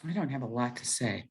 I don't have a lot to say.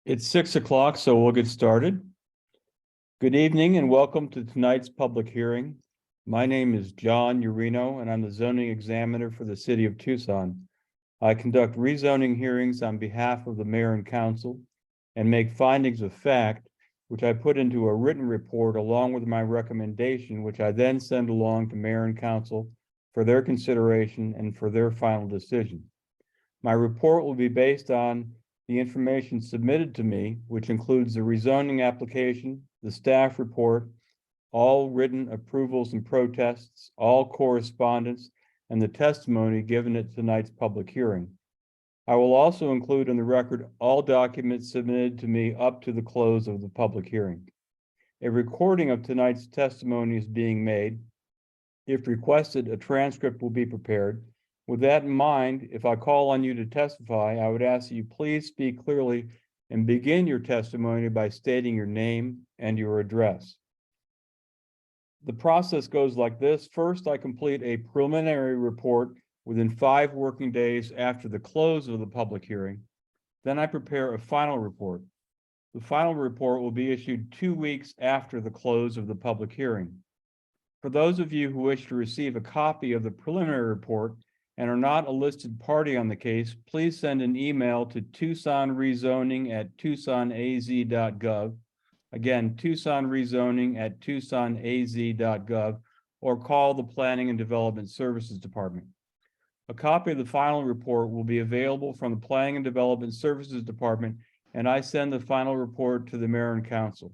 It's 6 o'clock, so we'll get started. Good evening and welcome to tonight's public hearing. My name is John Urino and I'm the zoning examiner for the city of Tucson. I conduct rezoning hearings on behalf of the mayor and council and make findings of fact, which I put into a written report along with my recommendation, which I then send along to mayor and council for their consideration and for their final decision. My report will be based on the information submitted to me, which includes the rezoning application, the staff report, all written approvals and protests, all correspondence, and the testimony given at tonight's public hearing. I will also include in the record all documents submitted to me up to the close of the public hearing. A recording of tonight's testimony is being made. If requested, a transcript will be prepared. With that in mind, if I call on you to testify, I would ask that you please speak clearly and begin your testimony by stating your name and your address. The process goes like this. First, I complete a preliminary report within 5 working days after the close of the public hearing. Then I prepare a final report. The final report will be issued 2 weeks after the close of the public hearing. For those of you who wish to receive a copy of the preliminary report and are not a listed party on the case, please send an email to tucsonrezoning@tucsonaz.gov. Again, tucsonrezoning@tucsonaz.gov, or call the Planning and Development Services Department. A copy of the final report will be available from the Planning and Development Services Department, and I send the final report to the mayor and council.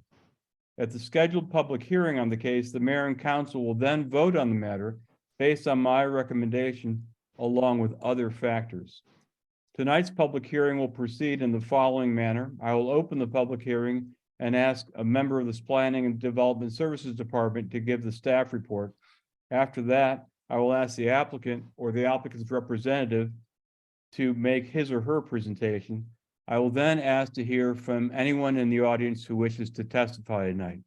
At the scheduled public hearing on the case, the mayor and council will then vote on the matter based on my recommendation, along with other factors. Tonight's public hearing will proceed in the following manner. I will open the public hearing and ask a member of the Planning and Development Services Department to give the staff report. After that, I will ask the applicant or the applicant's representative to make his or her presentation. I will then ask to hear from anyone in the audience who wishes to testify tonight.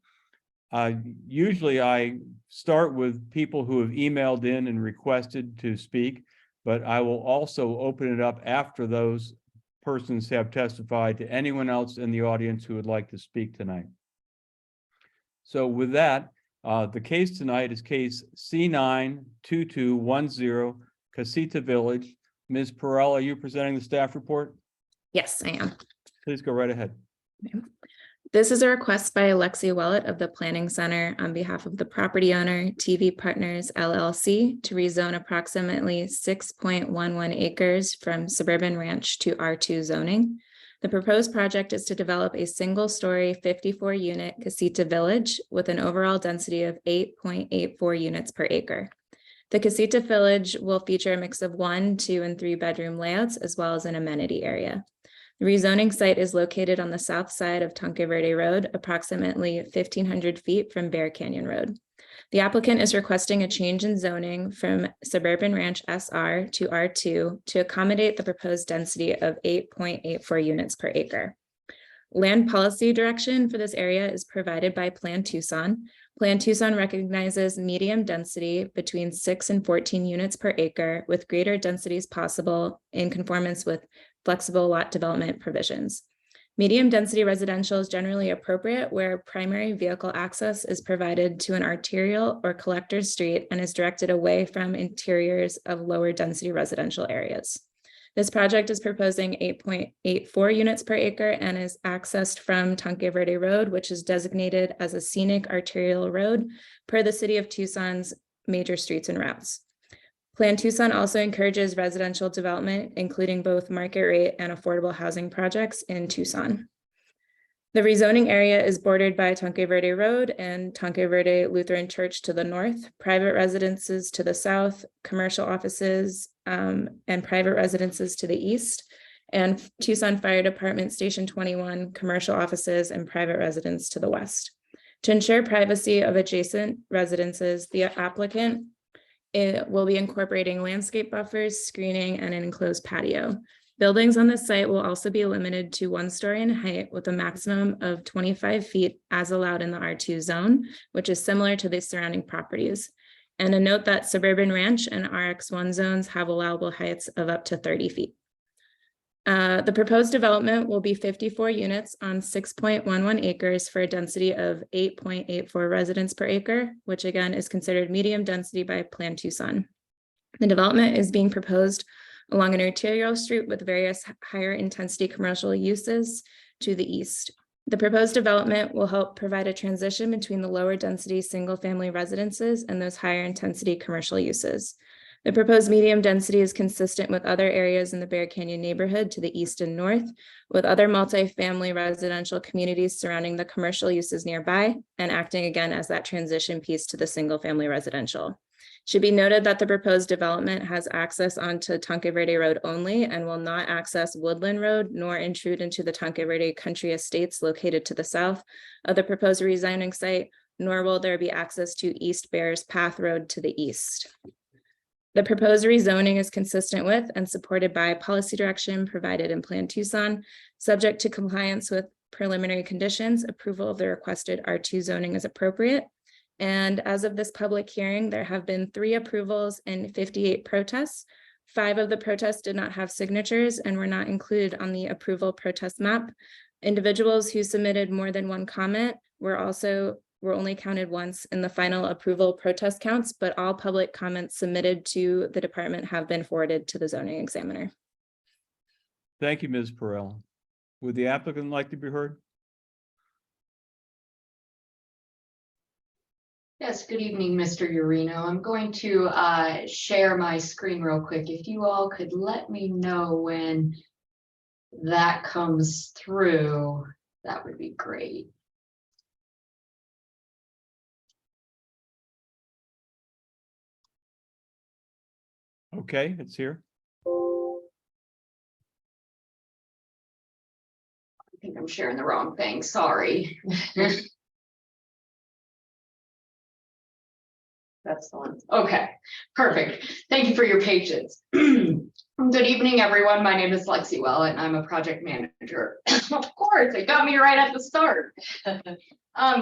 Usually I start with people who have emailed in and requested to speak, but I will also open it up after those persons have testified to anyone else in the audience who would like to speak tonight. So with that, the case tonight is case C9-2210 Casita Village. Ms. Perrell, are you presenting the staff report? Yes, I am. Please go right ahead. This is a request by Alexia Willett of the Planning Center on behalf of the property owner, TV Partners LLC, to rezone approximately 6.11 acres from suburban ranch to R2 zoning. The proposed project is to develop a single-story 54-unit Casita Village with an overall density of 8.84 units per acre. The Casita Village will feature a mix of 1, 2, and 3 bedroom layouts, as well as an amenity area. The rezoning site is located on the south side of Tonque Verde Road, approximately 1,500 feet from Bear Canyon Road. The applicant is requesting a change in zoning from Suburban Ranch SR to R2 to accommodate the proposed density of 8.84 units per acre. Land policy direction for this area is provided by Plan Tucson. Plan Tucson recognizes medium density between 6 and 14 units per acre, with greater densities possible in conformance with flexible lot development provisions. Medium density residential is generally appropriate where primary vehicle access is provided to an arterial or collector street and is directed away from interiors of lower density residential areas. This project is proposing 8.84 units per acre and is accessed from Tonque Verde Road, which is designated as a scenic arterial road per the City of Tucson's major streets and routes. Plan Tucson also encourages residential development, including both market rate and affordable housing projects in Tucson. The rezoning area is bordered by Tonque Verde Road and Tonque Verde Lutheran Church to the north, private residences to the south, commercial offices and private residences to the east, and Tucson Fire Department Station 21, commercial offices and private residents to the west. To ensure privacy of adjacent residences, the applicant will be incorporating landscape buffers, screening, and an enclosed patio. Buildings on this site will also be limited to 1 story in height with a maximum of 25 feet as allowed in the R2 zone, which is similar to the surrounding properties. And a note that Suburban Ranch and RX1 zones have allowable heights of up to 30 feet. The proposed development will be 54 units on 6.11 acres for a density of 8.84 residents per acre, which again is considered medium density by Plan Tucson. The development is being proposed along an arterial street with various higher intensity commercial uses to the east. The proposed development will help provide a transition between the lower density single family residences and those higher intensity commercial uses. The proposed medium density is consistent with other areas in the Bear Canyon neighborhood to the east and north, with other multifamily residential communities surrounding the commercial uses nearby and acting again as that transition piece to the single family residential. Should be noted that the proposed development has access onto Tonke Verde Road only and will not access Woodland Road nor intrude into the Tonke Verde Country Estates located to the south of the proposed rezoning site, nor will there be access to East Bears Path Road to the east. The proposed rezoning is consistent with and supported by policy direction provided in Plan Tucson, subject to compliance with preliminary conditions. Approval of the requested R2 zoning is appropriate. And as of this public hearing, there have been 3 approvals and 58 protests. 5 of the protests did not have signatures and were not included on the approval protest map. Individuals who submitted more than 1 comment were only counted once in the final approval protest counts, but all public comments submitted to the department have been forwarded to the zoning examiner. Thank you, Ms. Perrell. Would the applicant like to be heard? Yes, good evening, Mr. Urino. I'm going to share my screen real quick. If you all could let me know when that comes through, that would be great. Okay, it's here. I think I'm sharing the wrong thing, sorry. That's the one. Okay, perfect. Thank you for your patience. Good evening, everyone. My name is Lexi Wellett, and I'm a project manager. Of course, it got me right at the start.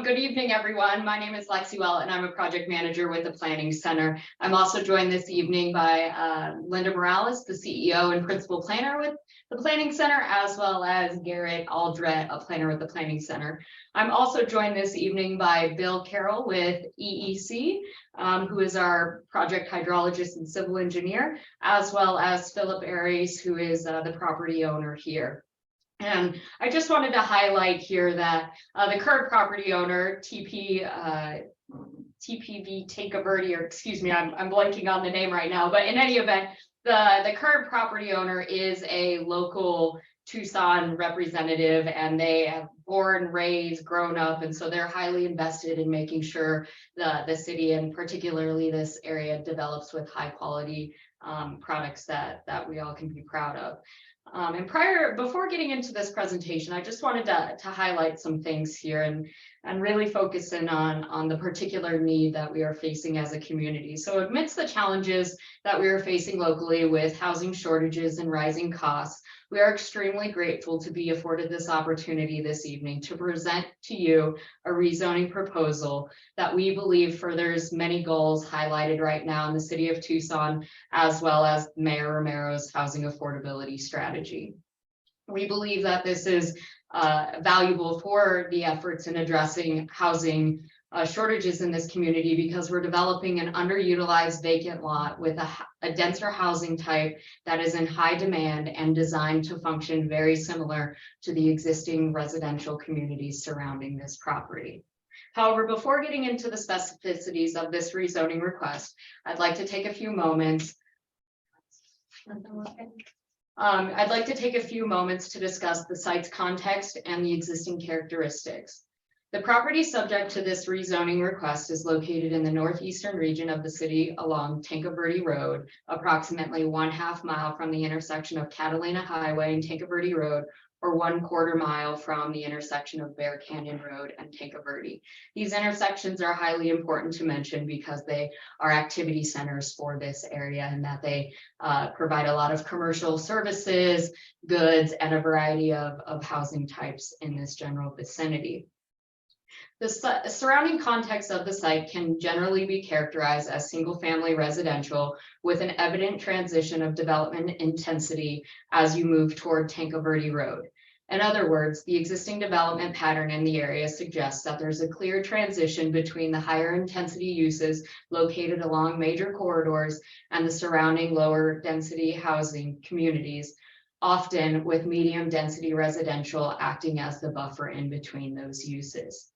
Good evening, everyone. My name is Lexi Wellett, and I'm a project manager with the Planning Center. I'm also joined this evening by Linda Morales, the CEO and principal planner with the Planning Center, as well as Garrett Aldrett, a planner with the Planning Center. I'm also joined this evening by Bill Carroll with EEC, who is our project hydrologist and civil engineer, as well as Philip Aries, who is the property owner here. And I just wanted to highlight here that the current property owner, TPV Tonke Verde, or excuse me, I'm blanking on the name right now, but in any event, the current property owner is a local Tucson representative, and they have born, raised, grown up, and so they're highly invested in making sure the city, and particularly this area, develops with high quality products that we all can be proud of. And before getting into this presentation, I just wanted to highlight some things here and really focus in on the particular need that we are facing as a community. So amidst the challenges that we are facing locally with housing shortages and rising costs, we are extremely grateful to be afforded this opportunity this evening to present to you a rezoning proposal that we believe furthers many goals highlighted right now in the city of Tucson, as well as Mayor Romero's housing affordability strategy. We believe that this is valuable for the efforts in addressing housing shortages in this community, because we're developing an underutilized vacant lot with a denser housing type that is in high demand and designed to function very similar to the existing residential communities surrounding this property. However, before getting into the specificities of this rezoning request, I'd like to take a few moments. I'd like to take a few moments to discuss the site's context and the existing characteristics. The property subject to this rezoning request is located in the northeastern region of the city along Tonke Verde Road, approximately 1/2 mile from the intersection of Catalina Highway and Tonke Verde Road, or 1/4 mile from the intersection of Bear Canyon Road and Tonke Verde. These intersections are highly important to mention because they are activity centers for this area, and that they provide a lot of commercial services, goods, and a variety of housing types in this general vicinity. The surrounding context of the site can generally be characterized as single-family residential with an evident transition of development intensity as you move toward Tonke Verde Road. In other words, the existing development pattern in the area suggests that there's a clear transition between the higher intensity uses located along major corridors and the surrounding lower density housing communities, often with medium density residential acting as the buffer in between those uses.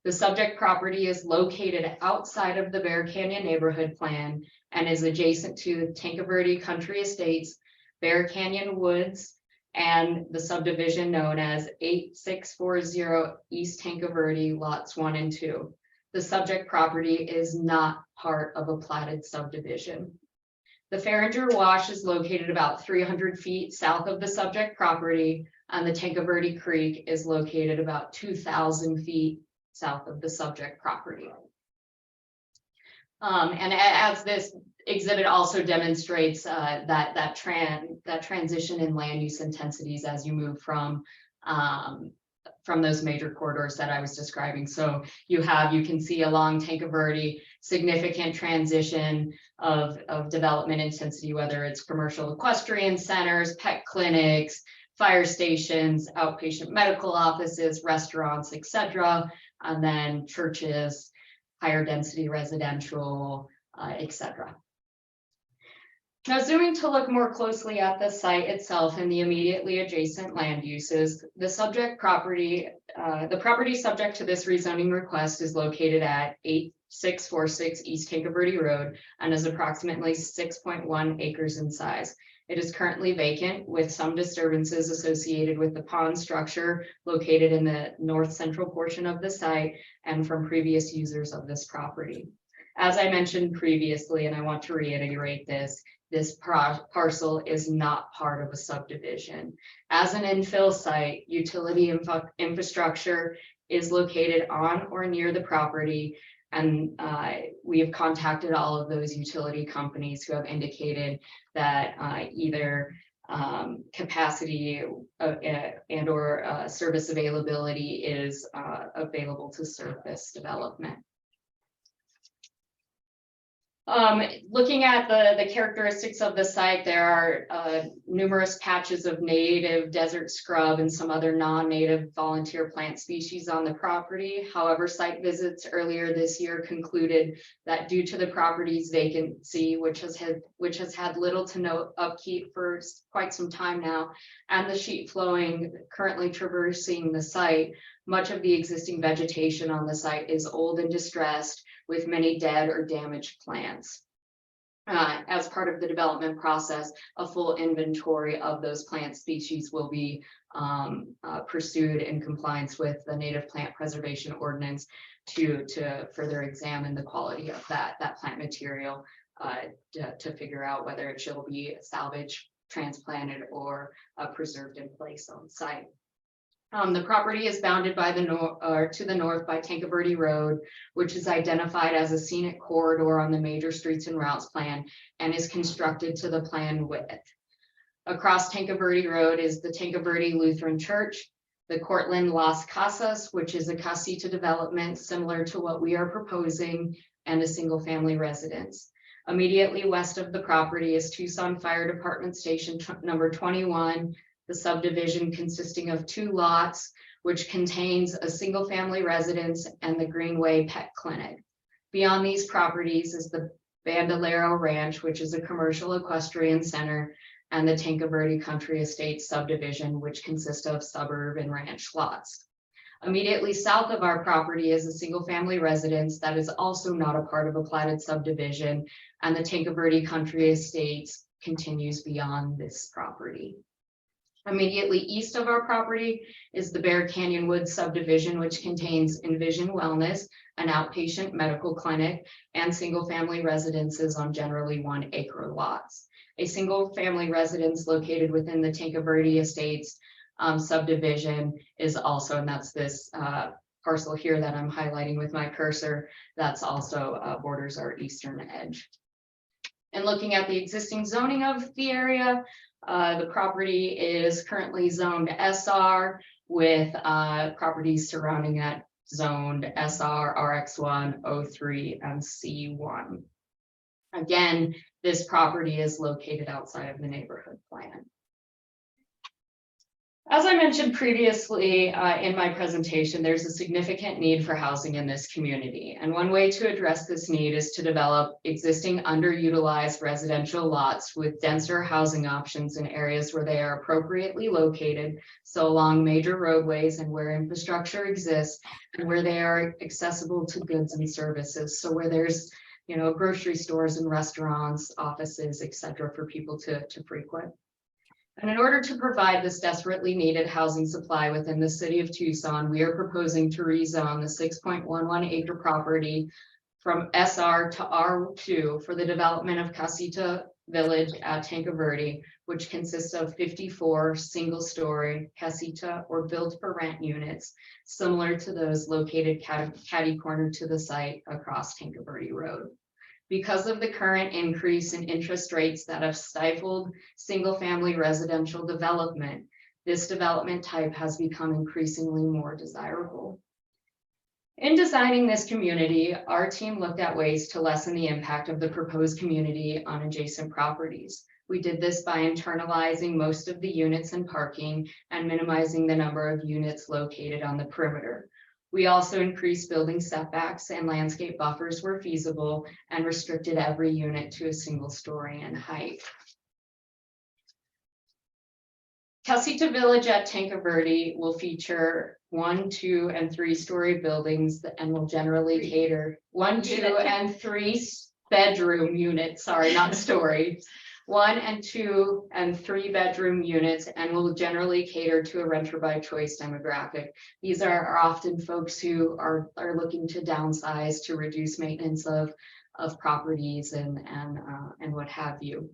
The subject property is located outside of the Bear Canyon neighborhood plan and is adjacent to Tonke Verde Country Estates, Bear Canyon Woods, and the subdivision known as 8640 East Tonke Verde, lots 1 and 2. The subject property is not part of a platted subdivision. The Farringer Wash is located about 300 feet south of the subject property, and the Tanque Verde Creek is located about 2,000 feet south of the subject property. And as this exhibit also demonstrates, that transition in land use intensities as you move from those major corridors that I was describing. So you can see along Tanque Verde significant transition of development intensity, whether it's commercial equestrian centers, pet clinics, fire stations, outpatient medical offices, restaurants, etc., and then churches, higher density residential, etc. Now, zooming to look more closely at the site itself and the immediately adjacent land uses, the subject property, the property subject to this rezoning request is located at 8646 East Tanque Verde Road and is approximately 6.1 acres in size. It is currently vacant with some disturbances associated with the pond structure located in the north central portion of the site and from previous users of this property. As I mentioned previously, and I want to reiterate this parcel is not part of a subdivision. As an infill site, utility infrastructure is located on or near the property, and we have contacted all of those utility companies who have indicated that either capacity and or service availability is available to serve this development. Looking at the characteristics of the site, there are numerous patches of native desert scrub and some other non-native volunteer plant species on the property. However, site visits earlier this year concluded that due to the property's vacancy, which has had little to no upkeep for quite some time now, and the sheet flowing currently traversing the site, much of the existing vegetation on the site is old and distressed, with many dead or damaged plants. As part of the development process, a full inventory of those plant species will be pursued in compliance with the Native Plant Preservation Ordinance to further examine the quality of that plant material to figure out whether it shall be salvaged, transplanted, or preserved in place on site. The property is bounded by to the north by Tanque Verde Road, which is identified as a scenic corridor on the major streets and routes plan and is constructed to the planned width. Across Tanque Verde Road is the Tanque Verde Lutheran Church, the Cortland Las Casas, which is a casita development similar to what we are proposing, and a single family residence. Immediately west of the property is Tucson Fire Department Station number 21, the subdivision consisting of 2 lots, which contains a single family residence and the Greenway Pet Clinic. Beyond these properties is the Bandolero Ranch, which is a commercial equestrian center, and the Tanque Verde Country Estates subdivision, which consists of suburb and ranch lots. Immediately south of our property is a single family residence that is also not a part of a platted subdivision, and the Tanque Verde Country Estates continues beyond this property. Immediately east of our property is the Bear Canyon Woods subdivision, which contains Envision Wellness, an outpatient medical clinic, and single-family residences on generally 1 acre lots. A single-family residence located within the Tanque Verde Estates subdivision is also, and that's this parcel here that I'm highlighting with my cursor, that's also borders our eastern edge. And looking at the existing zoning of the area, the property is currently zoned SR with properties surrounding that zoned SR, RX1, O3, and C1. Again, this property is located outside of the neighborhood plan. As I mentioned previously in my presentation, there's a significant need for housing in this community. And one way to address this need is to develop existing underutilized residential lots with denser housing options in areas where they are appropriately located, so along major roadways and where infrastructure exists and where they are accessible to goods and services. So where there's, grocery stores and restaurants, offices, etc., for people to frequent. And in order to provide this desperately needed housing supply within the city of Tucson, we are proposing to rezone the 6.11 acre property from SR to R2 for the development of Casita Village at Tanque Verde, which consists of 54 single-story casita or built-for-rent units, similar to those located catty corner to the site across Tanque Verde Road. Because of the current increase in interest rates that have stifled single-family residential development, this development type has become increasingly more desirable. In designing this community, our team looked at ways to lessen the impact of the proposed community on adjacent properties. We did this by internalizing most of the units and parking and minimizing the number of units located on the perimeter. We also increased building setbacks and landscape buffers where feasible and restricted every unit to a single story in height. Casita Village at Tanque Verde will feature 1, 2, and 3-story buildings and will generally cater 1, 2, and 3 bedroom units, sorry, not story. 1 and 2 and 3 bedroom units and will generally cater to a renter by choice demographic. These are often folks who are looking to downsize to reduce maintenance of properties and what have you.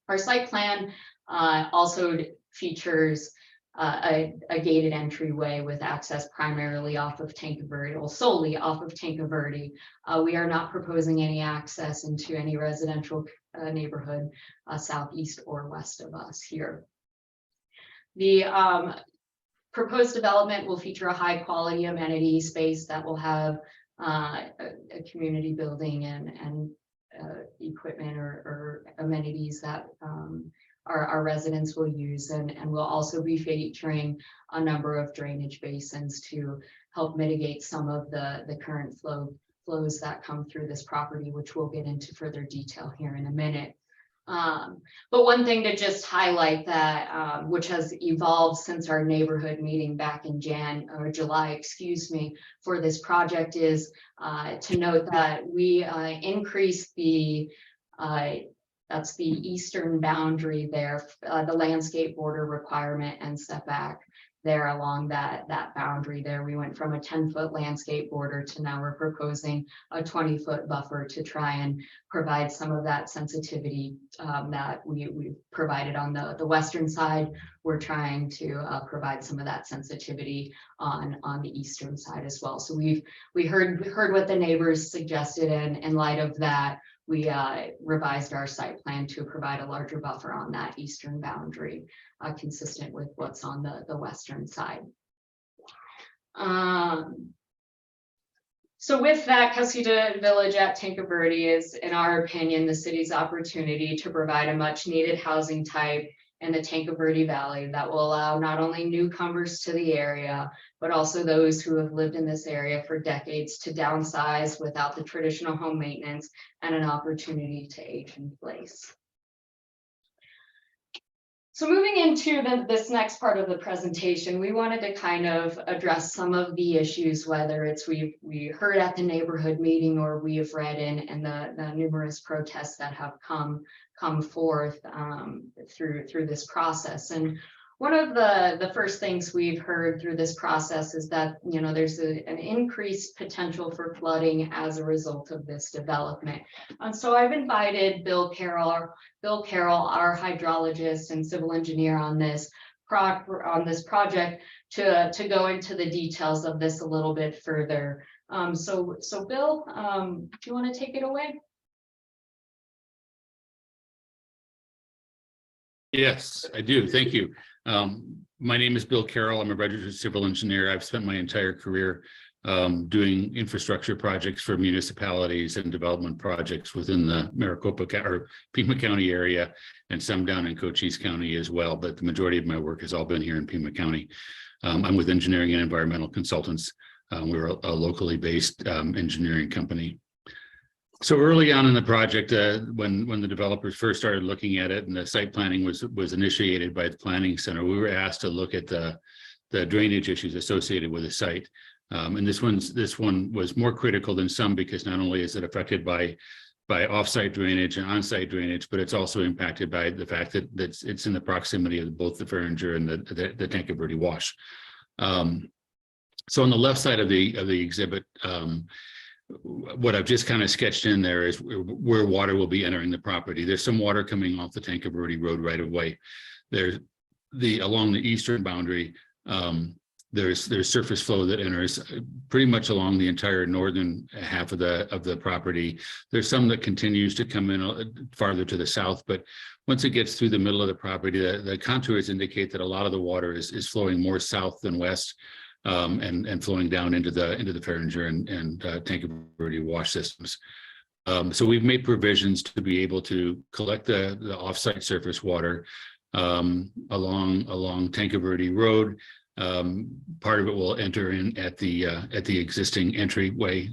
Our site plan also features a gated entryway with access primarily off of Tanque Verde, or solely off of Tanque Verde. We are not proposing any access into any residential neighborhood southeast or west of us here. The proposed development will feature a high quality amenity space that will have a community building and equipment or amenities that our residents will use, and we'll also be featuring a number of drainage basins to help mitigate some of the current flows that come through this property, which we'll get into further detail here in a minute. But one thing to just highlight that which has evolved since our neighborhood meeting back in July, for this project is to note that we increased that's the eastern boundary there, the landscape border requirement and setback there along that boundary there. We went from a 10-foot landscape border to now we're proposing a 20-foot buffer to try and provide some of that sensitivity that we provided on the western side. We're trying to provide some of that sensitivity on the eastern side as well. So we heard what the neighbors suggested, and in light of that, we revised our site plan to provide a larger buffer on that eastern boundary, consistent with what's on the western side. So with that, Casita Village at Tanque Verde is, in our opinion, the city's opportunity to provide a much needed housing type in the Tanque Verde Valley that will allow not only newcomers to the area, but also those who have lived in this area for decades to downsize without the traditional home maintenance and an opportunity to age in place. So moving into this next part of the presentation, we wanted to kind of address some of the issues, whether it's we heard at the neighborhood meeting or we have read in the numerous protests that have come forth through this process. And one of the first things we've heard through this process is that, you know, there's an increased potential for flooding as a result of this development. And so I've invited Bill Carroll, our hydrologist and civil engineer on this project to go into the details of this a little bit further. So Bill, do you want to take it away? Yes, I do. Thank you. My name is Bill Carroll. I'm a registered civil engineer. I've spent my entire career doing infrastructure projects for municipalities and development projects within the Maricopa or Pima County area, and some down in Cochise County as well. But the majority of my work has all been here in Pima County. I'm with Engineering and Environmental Consultants. We're a locally based engineering company. So early on in the project, when the developers first started looking at it and the site planning was initiated by the Planning Center, we were asked to look at the drainage issues associated with the site. And this one was more critical than some because not only is it affected by by offsite drainage and onsite drainage, but it's also impacted by the fact that it's in the proximity of both the Ferringer and the Tanque Verde wash. So on the left side of the exhibit, what I've just kind of sketched in there is where water will be entering the property. There's some water coming off the Tanque Verde Road right of way. There's along the eastern boundary. There's surface flow that enters pretty much along the entire northern half of the property. There's some that continues to come in farther to the south, but once it gets through the middle of the property, the contours indicate that a lot of the water is flowing more south than west, and flowing down into the Ferringer and Tanque Verde wash systems. So we've made provisions to be able to collect the offsite surface water along Tanque Verde Road. Part of it will enter in at the existing entryway,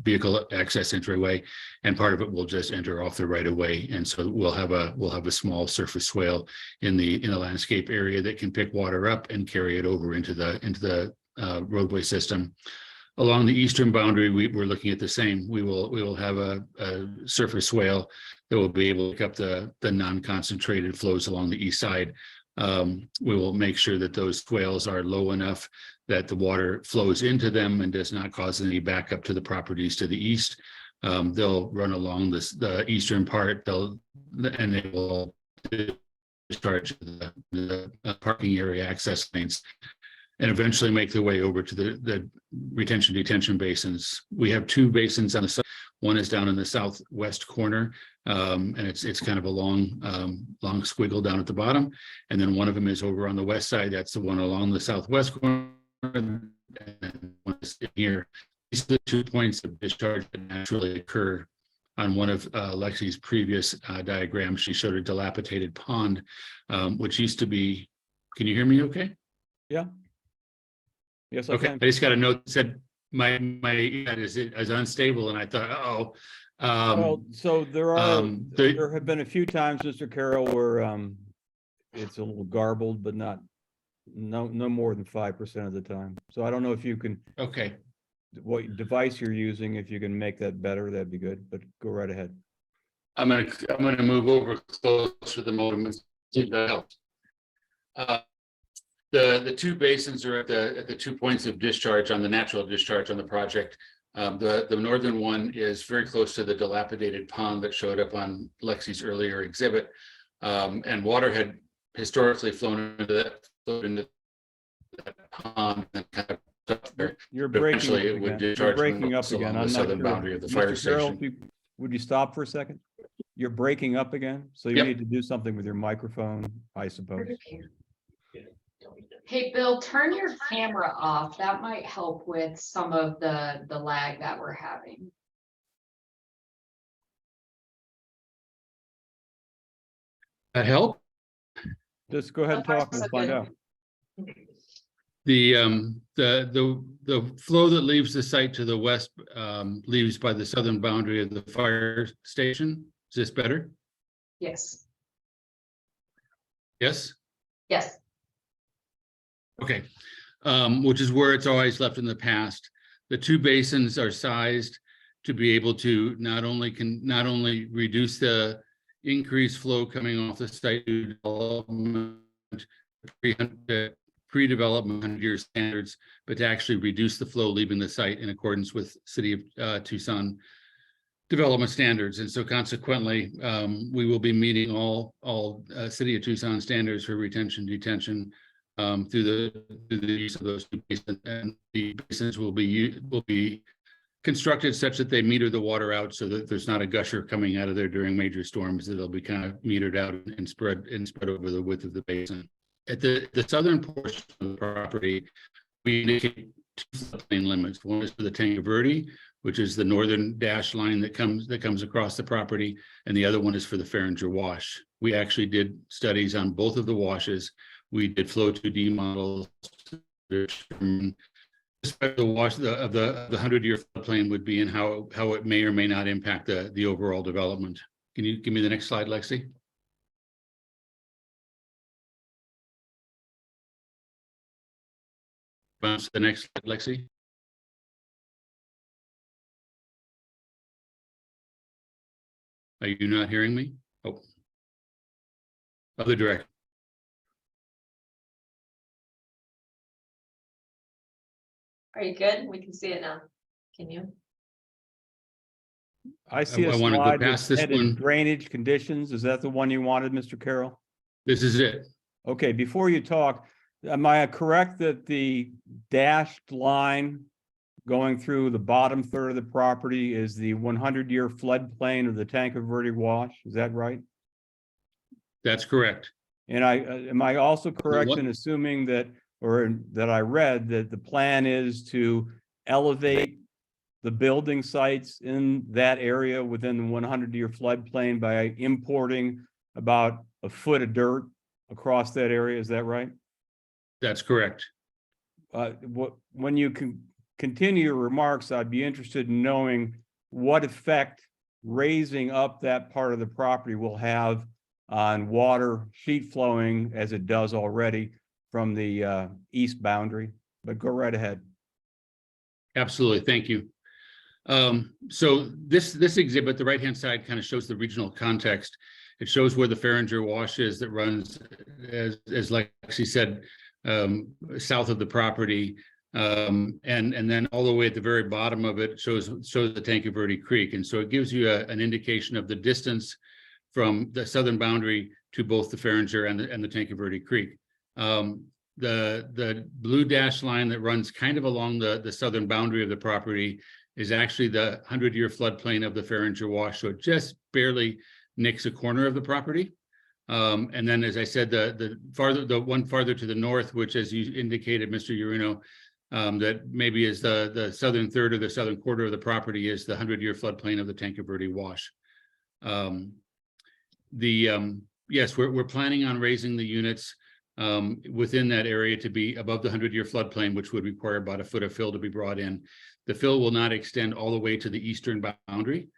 vehicle access entryway, and part of it will just enter off the right of way. And so we'll have a small surface swale in the landscape area that can pick water up and carry it over into the roadway system. Along the eastern boundary, we're looking at the same. We will have a surface swale that will be able to pick up the non-concentrated flows along the east side. We will make sure that those swales are low enough that the water flows into them and does not cause any backup to the properties to the east. They'll run along the eastern part. They will discharge the parking area access lanes, and eventually make their way over to the retention detention basins. We have two basins on the side. One is down in the southwest corner, and it's kind of a long squiggle down at the bottom. And then one of them is over on the west side. That's the one along the southwest corner. And one is here. These are the 2 points of discharge that naturally occur. On one of Lexi's previous diagrams, she showed a dilapidated pond, which used to be, can you hear me okay? Yeah. Yes, I Okay, can. I just got a note that said my internet is unstable, and I thought, Well, so there have been a few times, Mr. Carroll, where it's a little garbled, but no more than 5% of the time. So I don't know if you can, okay. what device you're using, if you can make that better, that'd be good, but go right ahead. I'm gonna move over close to the modem and see if that helps. The two basins are at the 2 points of discharge on the natural discharge on the project. The northern one is very close to the dilapidated pond that showed up on Lexi's earlier exhibit, and water had historically flown into that pond and kind of stuck there. You're But breaking eventually up it would again. You're discharge breaking up along again. the I'm not southern sure. boundary of the fire Mr. Carroll, station. would you stop for a second? You're breaking up again, so you Yep. need to do something with your microphone, I suppose. Hey, Bill, turn your camera off. That might help with some of the lag that we're having. That help? Just go ahead and talk and we'll find out. The flow that leaves the site to the west leaves by the southern boundary of the fire station. Is this better? Yes, Yes? yes. Okay. Which is where it's always left in the past. The two basins are sized to be able to not only reduce the increased flow coming off the site due to development, pre-development 100-year standards, but to actually reduce the flow leaving the site in accordance with City of Tucson development standards. And so consequently, we will be meeting all City of Tucson standards for retention detention through the use of those two basins, and the basins will be constructed such that they meter the water out so that there's not a gusher coming out of there during major storms. It'll be kind of metered out and spread over the width of the basin. At the southern portion of the property, we indicate two floodplain limits. One is for the Tanque Verde, which is the northern dash line that comes across the property, and the other one is for the Ferringer Wash. We actually did studies on both of the washes. We did flow 2D models to determine the wash of the 100-year floodplain would be and how it may or may not impact the overall development. Can you give me the next slide, Lexi? Bounce to the next slide, Lexi. Are you not hearing me? Oh. Other direction. Are you good? We can see it now. Can you? I see a I wanna go slide past that's this one. headed drainage conditions. Is that the one you wanted, Mr. Carroll? This is it. Okay, before you talk, am I correct that the dashed line going through the bottom third of the property is the 100-year floodplain of the Tanque Verde Wash? Is that right? That's correct. And am I also correct what- in assuming that, or that I read that the plan is to elevate the building sites in that area within the 100-year floodplain by importing about a foot of dirt across that area? Is that right? That's correct. When you can continue your remarks, I'd be interested in knowing what effect raising up that part of the property will have on water sheet flowing as it does already from the east boundary. But go right ahead. Absolutely. Thank you. So this exhibit, the right-hand side, kind of shows the regional context. It shows where the Farringer Wash is that runs, as Lexi said, south of the property. And then all the way at the very bottom of it shows the Tanque Verde Creek. And so it gives you an indication of the distance from the southern boundary to both the Farringer and the Tanque Verde Creek. The blue dashed line that runs kind of along the southern boundary of the property is actually the 100-year floodplain of the Farringer Wash. So it just barely nicks a corner of the property. And then, as I said, the one farther to the north, which, as you indicated, Mr. Urino, that maybe is the southern third or the southern quarter of the property, is the 100-year floodplain of the Tanque Verde Wash. Yes, we're planning on raising the units within that area to be above the 100-year floodplain, which would require about a foot of fill to be brought in. The fill will not extend all the way to the eastern boundary.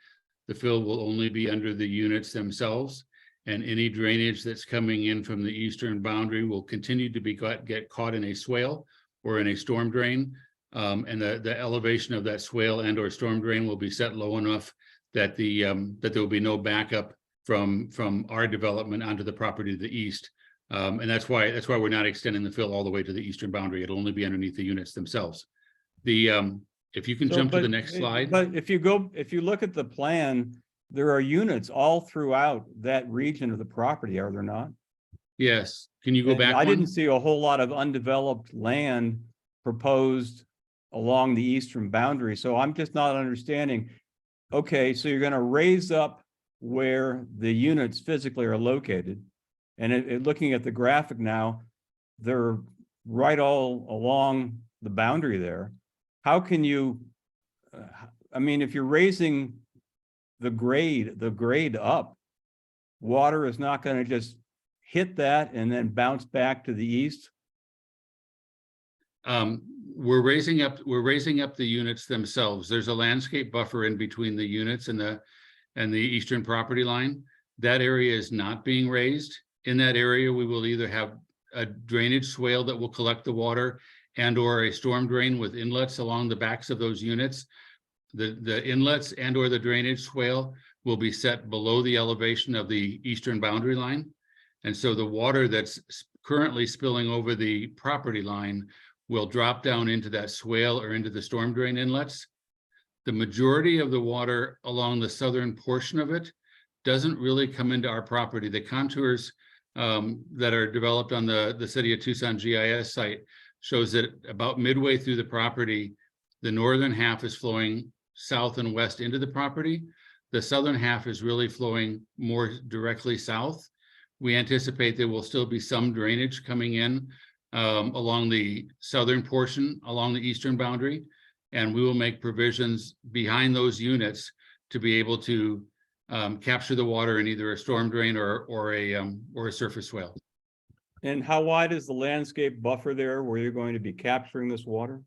The fill will only be under the units themselves, and any drainage that's coming in from the eastern boundary will continue to get caught in a swale or in a storm drain. And the elevation of that swale and or storm drain will be set low enough that that there will be no backup from our development onto the property to the east. And that's why we're not extending the fill all the way to the eastern boundary. It'll only be underneath the units themselves. If you can jump to the next slide. But if you look at the plan, there are units all throughout that region of the property, are there not? Yes, can you go And back? I one? didn't see a whole lot of undeveloped land proposed along the eastern boundary, so I'm just not understanding. Okay, so you're gonna raise up where the units physically are located. And looking at the graphic now, they're right all along the boundary there. How can you, I mean, if you're raising the grade up, water is not going to just hit that and then bounce back to the east? We're raising up the units themselves. There's a landscape buffer in between the units and the eastern property line. That area is not being raised. In that area, we will either have a drainage swale that will collect the water and or a storm drain with inlets along the backs of those units. The inlets and or the drainage swale will be set below the elevation of the eastern boundary line. And so the water that's currently spilling over the property line will drop down into that swale or into the storm drain inlets. The majority of the water along the southern portion of it doesn't really come into our property. The contours that are developed on the City of Tucson GIS site shows that about midway through the property, the northern half is flowing south and west into the property. The southern half is really flowing more directly south. We anticipate there will still be some drainage coming in along the southern portion, along the eastern boundary, and we will make provisions behind those units to be able to capture the water in either a storm drain or a surface swale. And how wide is the landscape buffer there where you're going to be capturing this water?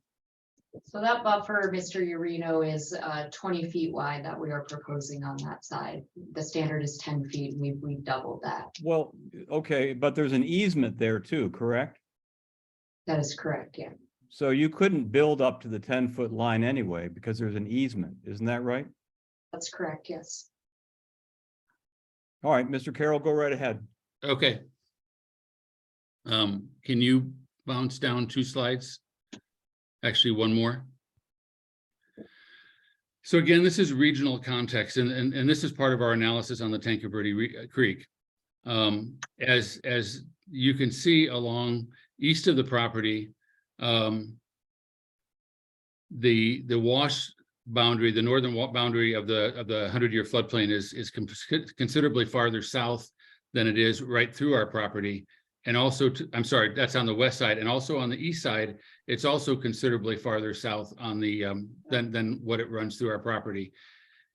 So that buffer, Mr. Urino, is 20 feet wide that we are proposing on that side. The standard is 10 feet. We've doubled that. Well, okay, but there's an easement there too, correct? That is correct, yeah. So you couldn't build up to the 10-foot line anyway because there's an easement, isn't that right? That's correct, yes. All right, Mr. Carroll, go right ahead. Okay. Can you bounce down 2 slides? Actually, one more. So again, this is regional context, and this is part of our analysis on the Tanque Verde Creek. As you can see along east of the property, the wash boundary, the northern boundary of the 100-year floodplain is considerably farther south than it is right through our property. And also, I'm sorry, that's on the west side, and also on the east side, it's also considerably farther south on the than what it runs through our property.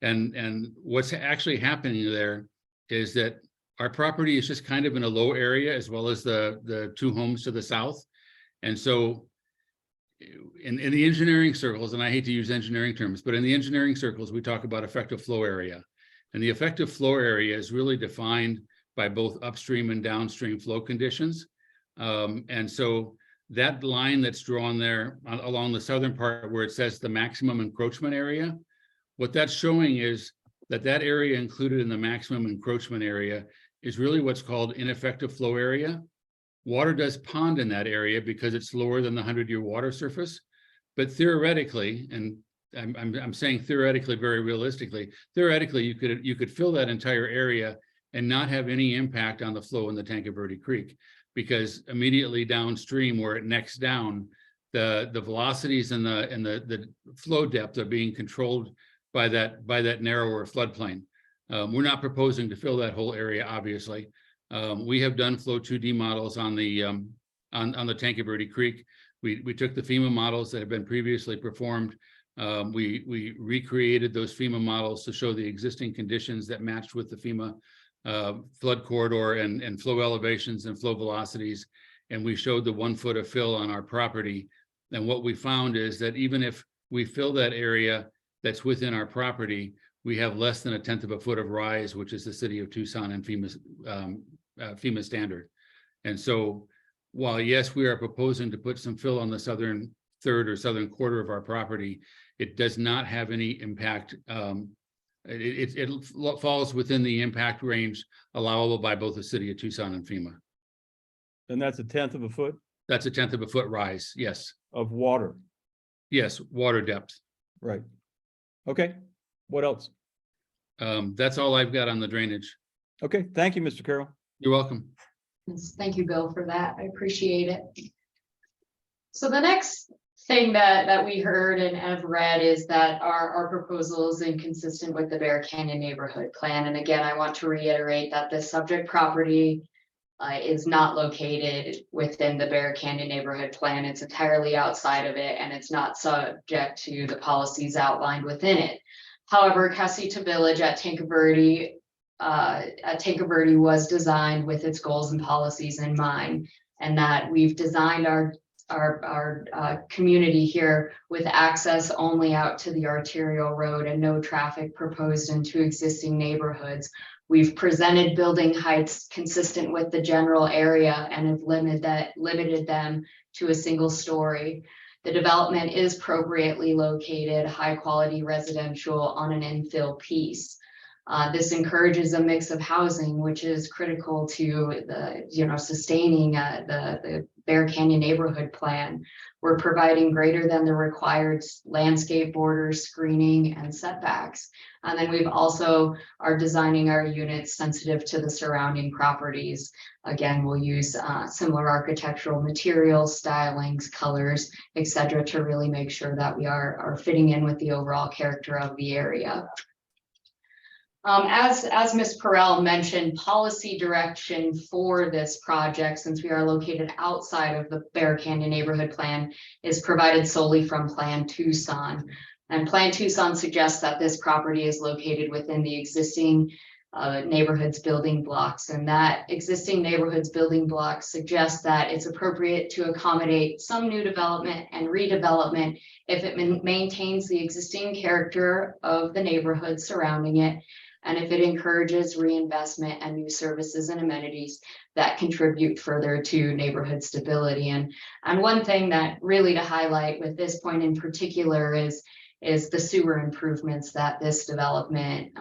And what's actually happening there is that our property is just kind of in a low area, as well as the 2 homes to the south. And so in the engineering circles, and I hate to use engineering terms, but in the engineering circles, we talk about effective flow area. And the effective flow area is really defined by both upstream and downstream flow conditions. And so that line that's drawn there along the southern part where it says the maximum encroachment area, what that's showing is that that area included in the maximum encroachment area is really what's called ineffective flow area. Water does pond in that area because it's lower than the 100-year water surface. But theoretically, and I'm saying theoretically, very realistically, theoretically, you could fill that entire area and not have any impact on the flow in the Tanque Verde Creek, because immediately downstream where it necks down, the velocities and the flow depth are being controlled by that narrower floodplain. We're not proposing to fill that whole area, obviously. We have done flow 2D models on the Tanque Verde Creek. We took the FEMA models that have been previously performed. We recreated those FEMA models to show the existing conditions that matched with the FEMA flood corridor and flow elevations and flow velocities. And we showed the 1 foot of fill on our property. And what we found is that even if we fill that area that's within our property, we have less than 1/10 of a foot of rise, which is the city of Tucson and FEMA standard. And so while yes, we are proposing to put some fill on the southern third or southern quarter of our property, it does not have any impact. It falls within the impact range allowable by both the city of Tucson and FEMA. And that's 1/10 of a foot That's 1/10 of a foot rise. Yes. of water. Yes. Water depth. Right. Okay. What else? That's all I've got on the drainage. Okay. Thank you, Mr. Carroll. You're welcome. Yes, thank you, Bill, for that. I appreciate it. So the next thing that we heard and have read is that our proposal is inconsistent with the Bear Canyon Neighborhood Plan. And again, I want to reiterate that the subject property is not located within the Bear Canyon Neighborhood Plan. It's entirely outside of it, and it's not subject to the policies outlined within it. However, Casita Village at Tanque Verde was designed with its goals and policies in mind, and that we've designed our community here with access only out to the arterial road and no traffic proposed into existing neighborhoods. We've presented building heights consistent with the general area and have limited them to a single story. The development is appropriately located, high quality residential on an infill piece. This encourages a mix of housing, which is critical to the, sustaining the Bear Canyon Neighborhood Plan. We're providing greater than the required landscape borders, screening, and setbacks. And then we've also are designing our units sensitive to the surrounding properties. Again, we'll use similar architectural materials, stylings, colors, etc., to really make sure that we are fitting in with the overall character of the area. As Ms. Perrell mentioned, policy direction for this project, since we are located outside of the Bear Canyon Neighborhood Plan, is provided solely from Plan Tucson. And Plan Tucson suggests that this property is located within the existing neighborhoods building blocks, and that existing neighborhoods building blocks suggest that it's appropriate to accommodate some new development and redevelopment if it maintains the existing character of the neighborhood surrounding it, and if it encourages reinvestment and new services and amenities that contribute further to neighborhood stability. And one thing that really to highlight with this point in particular is is the sewer improvements that this development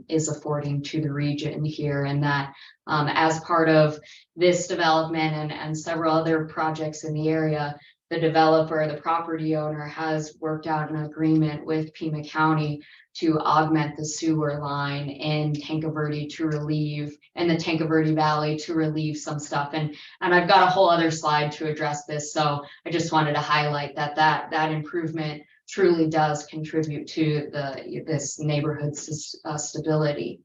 is affording to the region here, and that as part of this development and several other projects in the area, the developer, the property owner has worked out an agreement with Pima County to augment the sewer line in Tanque to relieve, in the Tanque Valley to relieve some stuff. And I've got a whole other slide to address this. So I just wanted to highlight that improvement truly does contribute to this neighborhood's stability.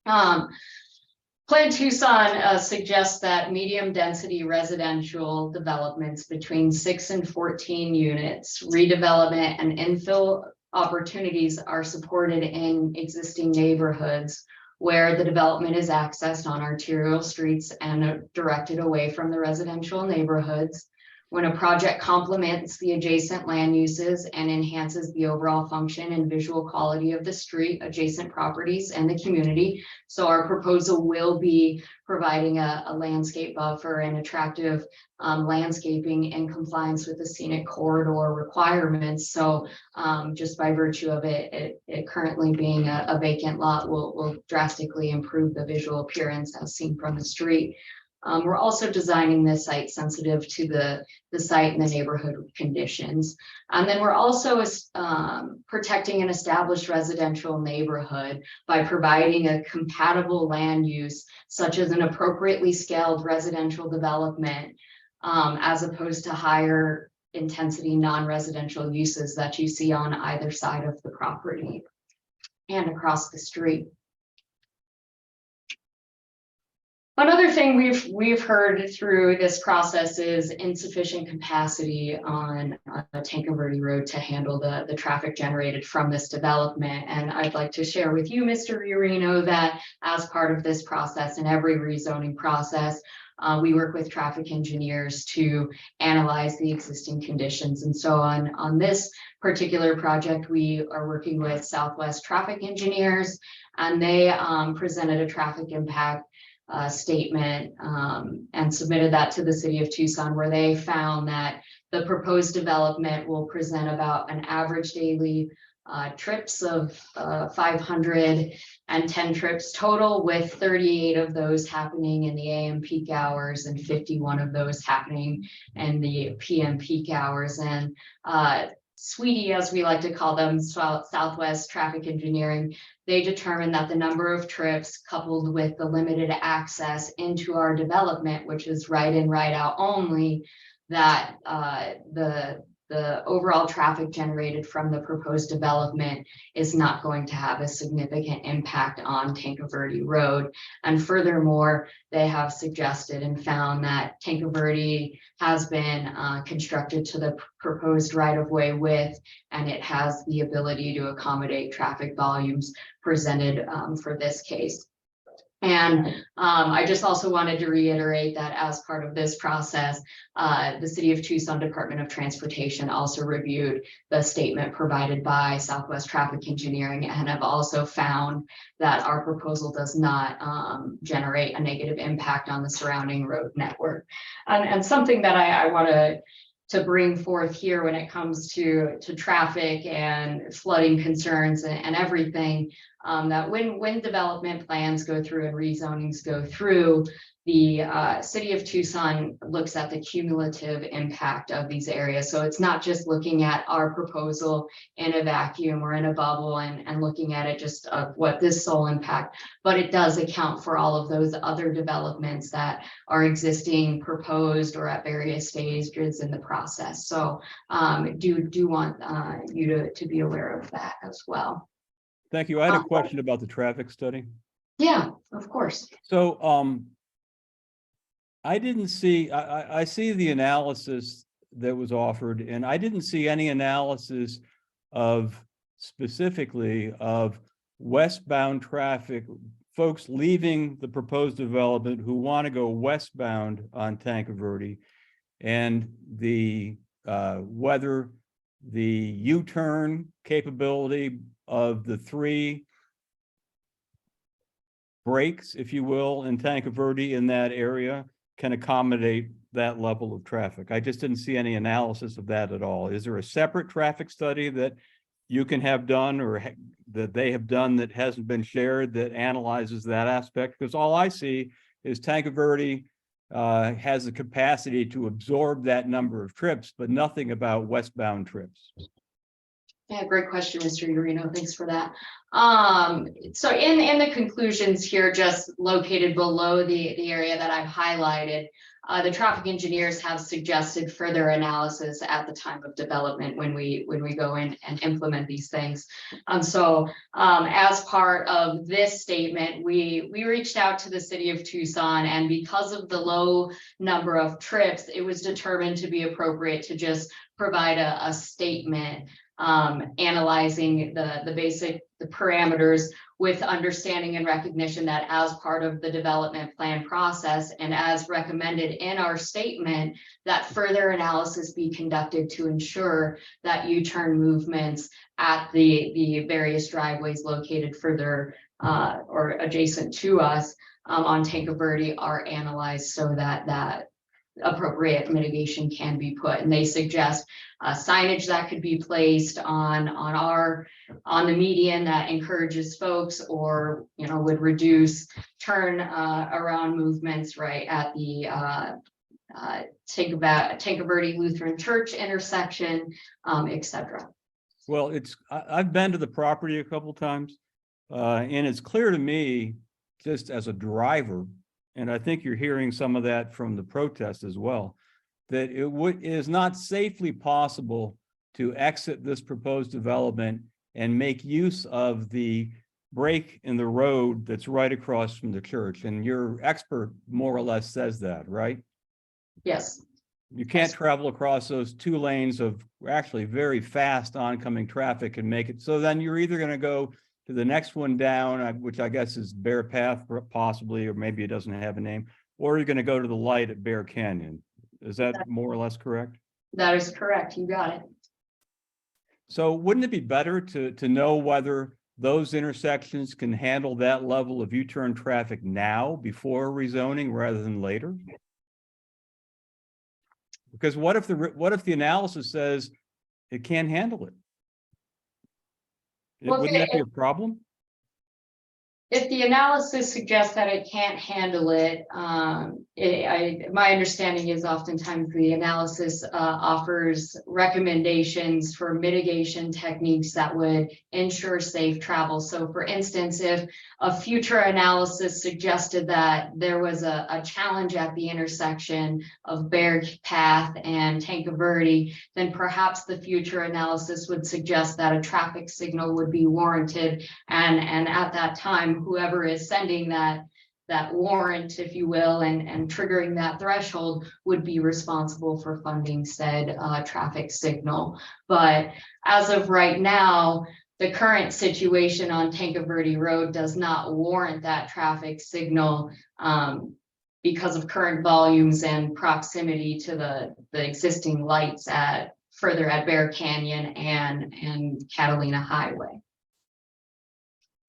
Plan Tucson suggests that medium density residential developments between 6 and 14 units, redevelopment and infill opportunities are supported in existing neighborhoods where the development is accessed on arterial streets and directed away from the residential neighborhoods. When a project complements the adjacent land uses and enhances the overall function and visual quality of the street, adjacent properties, and the community. So our proposal will be providing a landscape buffer and attractive landscaping in compliance with the scenic corridor requirements. So just by virtue of it currently being a vacant lot will drastically improve the visual appearance as seen from the street. We're also designing this site sensitive to the site and the neighborhood conditions. And then we're also protecting an established residential neighborhood by providing a compatible land use, such as an appropriately scaled residential development, as opposed to higher intensity non-residential uses that you see on either side of the property and across the street. Another thing we've heard through this process is insufficient capacity on Tanque Road to handle the traffic generated from this development. And I'd like to share with you, Mr. Iurino, that as part of this process and every rezoning process, we work with traffic engineers to analyze the existing conditions. And so on this particular project, we are working with Southwest Traffic Engineers, and they presented a traffic impact statement and submitted that to the city of Tucson, where they found that the proposed development will present about an average daily trips of 510 trips total, with 38 of those happening in the AM peak hours and 51 of those happening in the PM peak hours. And Sweetie, as we like to call them, Southwest Traffic Engineering, they determined that the number of trips coupled with the limited access into our development, which is right in, right out only, that the overall traffic generated from the proposed development is not going to have a significant impact on Tanque Road. And furthermore, they have suggested and found that Tanque has been constructed to the proposed right-of-way width, and it has the ability to accommodate traffic volumes presented for this case. And I just also wanted to reiterate that as part of this process, the City of Tucson Department of Transportation also reviewed the statement provided by Southwest Traffic Engineering and have also found that our proposal does not generate a negative impact on the surrounding road network. And something that I want to bring forth here when it comes to traffic and flooding concerns and everything, that when development plans go through and rezonings go through, the city of Tucson looks at the cumulative impact of these areas. So it's not just looking at our proposal in a vacuum or in a bubble and looking at it just of what this sole impact, but it does account for all of those other developments that are existing, proposed, or at various stages in the process. So do want you to be aware of that as well. Thank you. I had a question about the traffic study. Yeah, of course. So I didn't see, I see the analysis that was offered, and I didn't see any analysis of specifically of westbound traffic, folks leaving the proposed development who want to go westbound on Tanque Verde, and the whether the U-turn capability of the 3 breaks, if you will, in Tanque Verde in that area can accommodate that level of traffic. I just didn't see any analysis of that at all. Is there a separate traffic study that you can have done or that they have done that hasn't been shared that analyzes that aspect? Because all I see is Tanque Verde has the capacity to absorb that number of trips, but nothing about westbound trips. Yeah, great question, Mr. Urino. Thanks for that. So in the conclusions here, just located below the area that I've highlighted, the traffic engineers have suggested further analysis at the time of development when we go in and implement these things. So as part of this statement, we reached out to the city of Tucson, and because of the low number of trips, it was determined to be appropriate to just provide a statement analyzing the parameters with understanding and recognition that as part of the development plan process and as recommended in our statement, that further analysis be conducted to ensure that U-turn movements at the various driveways located further or adjacent to us on Tanque Verde are analyzed so that appropriate mitigation can be put. And they suggest signage that could be placed on the median that encourages folks, or would reduce turn around movements right at the Tanque Verde Lutheran Church intersection, etc. Well, I've been to the property a couple times, and it's clear to me, just as a driver, and I think you're hearing some of that from the protest as well, that it is not safely possible to exit this proposed development and make use of the break in the road that's right across from the church. And your expert more or less says that, right? Yes. You can't travel across those 2 lanes of actually very fast oncoming traffic and make it. So then you're either going to go to the next one down, which I guess is Bear Path possibly, or maybe it doesn't have a name, or you're going to go to the light at Bear Canyon. Is that more or less correct? That is correct. You got it. So wouldn't it be better to know whether those intersections can handle that level of U-turn traffic now before rezoning rather than later? Because what if the analysis says it can't handle it? Well, Wouldn't that be a problem? If the analysis suggests that it can't handle it, my understanding is oftentimes the analysis offers recommendations for mitigation techniques that would ensure safe travel. So for instance, if a future analysis suggested that there was a challenge at the intersection of Bear Path and Tanque Verde, then perhaps the future analysis would suggest that a traffic signal would be warranted. And at that time, whoever is sending that warrant, if you will, and triggering that threshold would be responsible for funding said traffic signal. But as of right now, the current situation on Tanque Verde Road does not warrant that traffic signal because of current volumes and proximity to the existing lights further at Bear Canyon and Catalina Highway.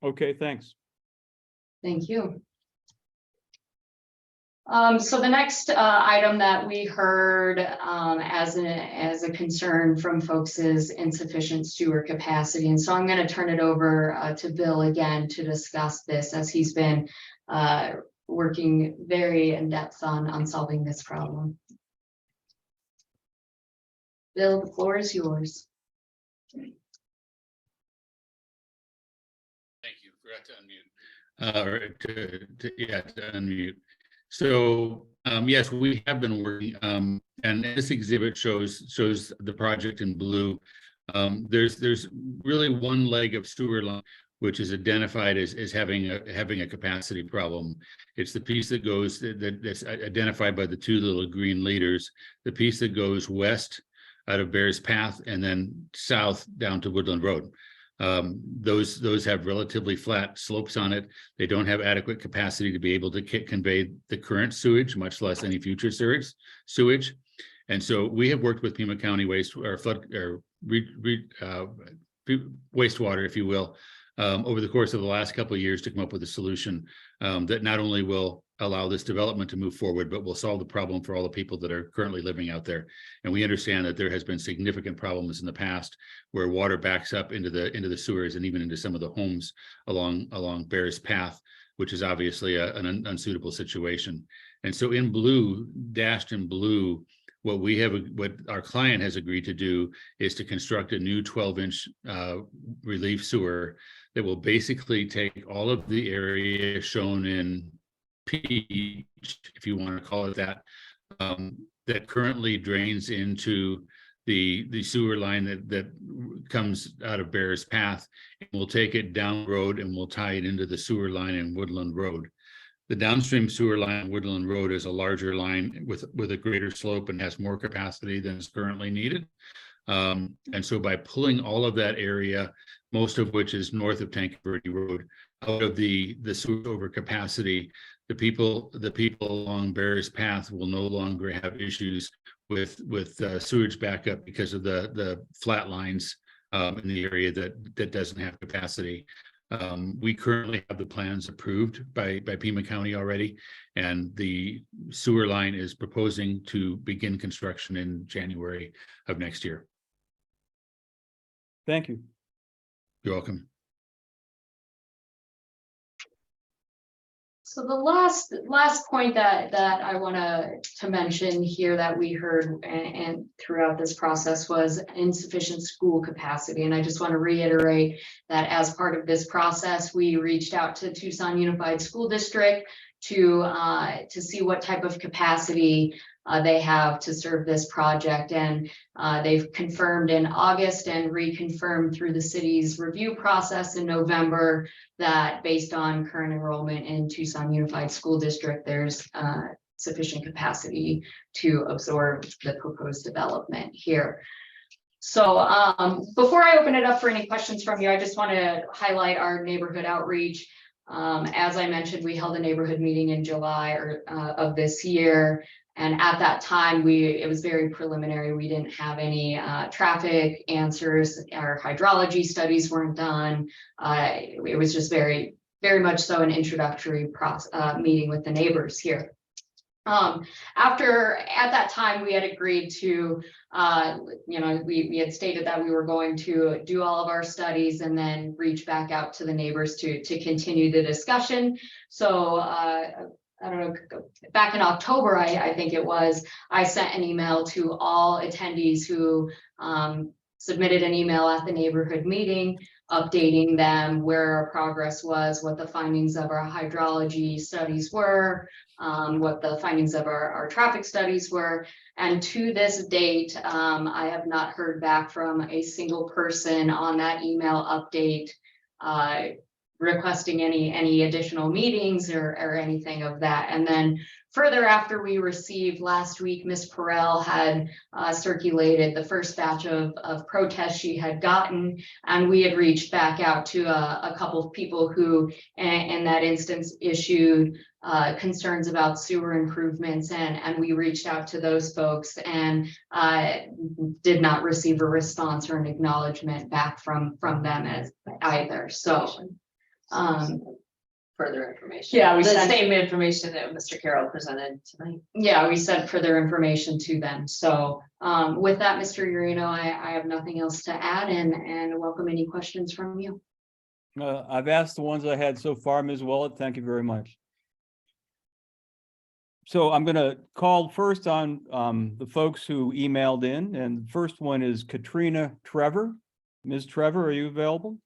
Okay, thanks. Thank you. So the next item that we heard as a concern from folks is insufficient sewer capacity. And so I'm going to turn it over to Bill again to discuss this, as he's been working very in depth on solving this problem. Bill, the floor is yours. Thank you. Forgot to unmute. Or to unmute. So yes, we have been working, and this exhibit shows the project in blue. There's really one leg of sewer line which is identified as having a capacity problem. It's the piece that goes that's identified by the 2 little green leaders. The piece that goes west out of Bears Path and then south down to Woodland Road. Those have relatively flat slopes on it. They don't have adequate capacity to be able to convey the current sewage, much less any future sewage. And so we have worked with Pima County wastewater, if you will, over the course of the last couple of years to come up with a solution that not only will allow this development to move forward, but will solve the problem for all the people that are currently living out there. And we understand that there has been significant problems in the past where water backs up into the sewers and even into some of the homes along Bears Path, which is obviously an unsuitable situation. And so in blue, dashed in blue, what our client has agreed to do is to construct a new 12-inch relief sewer that will basically take all of the area shown in peach, if you want to call it that, that currently drains into the sewer line that comes out of Bears Path. And we'll take it down road and we'll tie it into the sewer line in Woodland Road. The downstream sewer line, Woodland Road, is a larger line with a greater slope and has more capacity than is currently needed. And so by pulling all of that area, most of which is north of Tankerville Road, out of the sewer overcapacity, the people along Bears Path will no longer have issues with sewage backup because of the flat lines in the area that doesn't have capacity. We currently have the plans approved by Pima County already, and the sewer line is proposing to begin construction in January of next year. Thank you. You're welcome. So the last point that I want to mention here that we heard and throughout this process was insufficient school capacity. And I just want to reiterate that as part of this process, we reached out to Tucson Unified School District to see what type of capacity they have to serve this project. And they've confirmed in August and reconfirmed through the city's review process in November that based on current enrollment in Tucson Unified School District, there's sufficient capacity to absorb the proposed development here. So before I open it up for any questions from you, I just want to highlight our neighborhood outreach. As I mentioned, we held a neighborhood meeting in July of this year. And at that time, it was very preliminary. We didn't have any traffic answers. Our hydrology studies weren't done. It was just very, very much so an introductory meeting with the neighbors here. At that time, we had agreed to, we had stated that we were going to do all of our studies and then reach back out to the neighbors to continue the discussion. So I don't know, back in October, I think it was, I sent an email to all attendees who submitted an email at the neighborhood meeting, updating them where our progress was, what the findings of our hydrology studies were, what the findings of our traffic studies were. And to this date, I have not heard back from a single person on that email update requesting any additional meetings or anything of that. And then further after we received last week, Ms. Perel had circulated the first batch of protests she had gotten, and we had reached back out to a couple of people who in that instance issued concerns about sewer improvements, and we reached out to those folks and did not receive a response or an acknowledgement back from them as either. So Further information. Yeah, we the sent same information that Mr. Carroll presented tonight. yeah, we sent further information to them. So with that, Mr. Urino, I have nothing else to add and welcome any questions from you. I've asked the ones I had so far, Ms. Willett. Thank you very much. So I'm going to call first on the folks who emailed in, and the first one is Katrina Trevor. Ms. Trevor, are you available?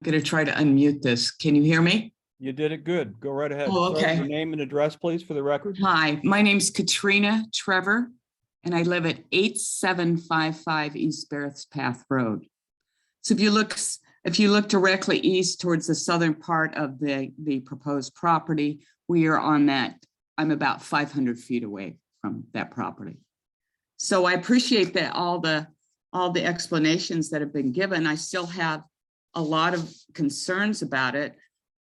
I'm going to try to unmute this. Can you hear me? You did it good. Go right ahead. Oh, okay. Your name and address, please, for the record. Hi, my name's Katrina Trevor, and I live at 8755 East Bears Path Road. So if you look directly east towards the southern part of the proposed property, we are on that. I'm about 500 feet away from that property. So I appreciate that all the explanations that have been given. I still have a lot of concerns about it.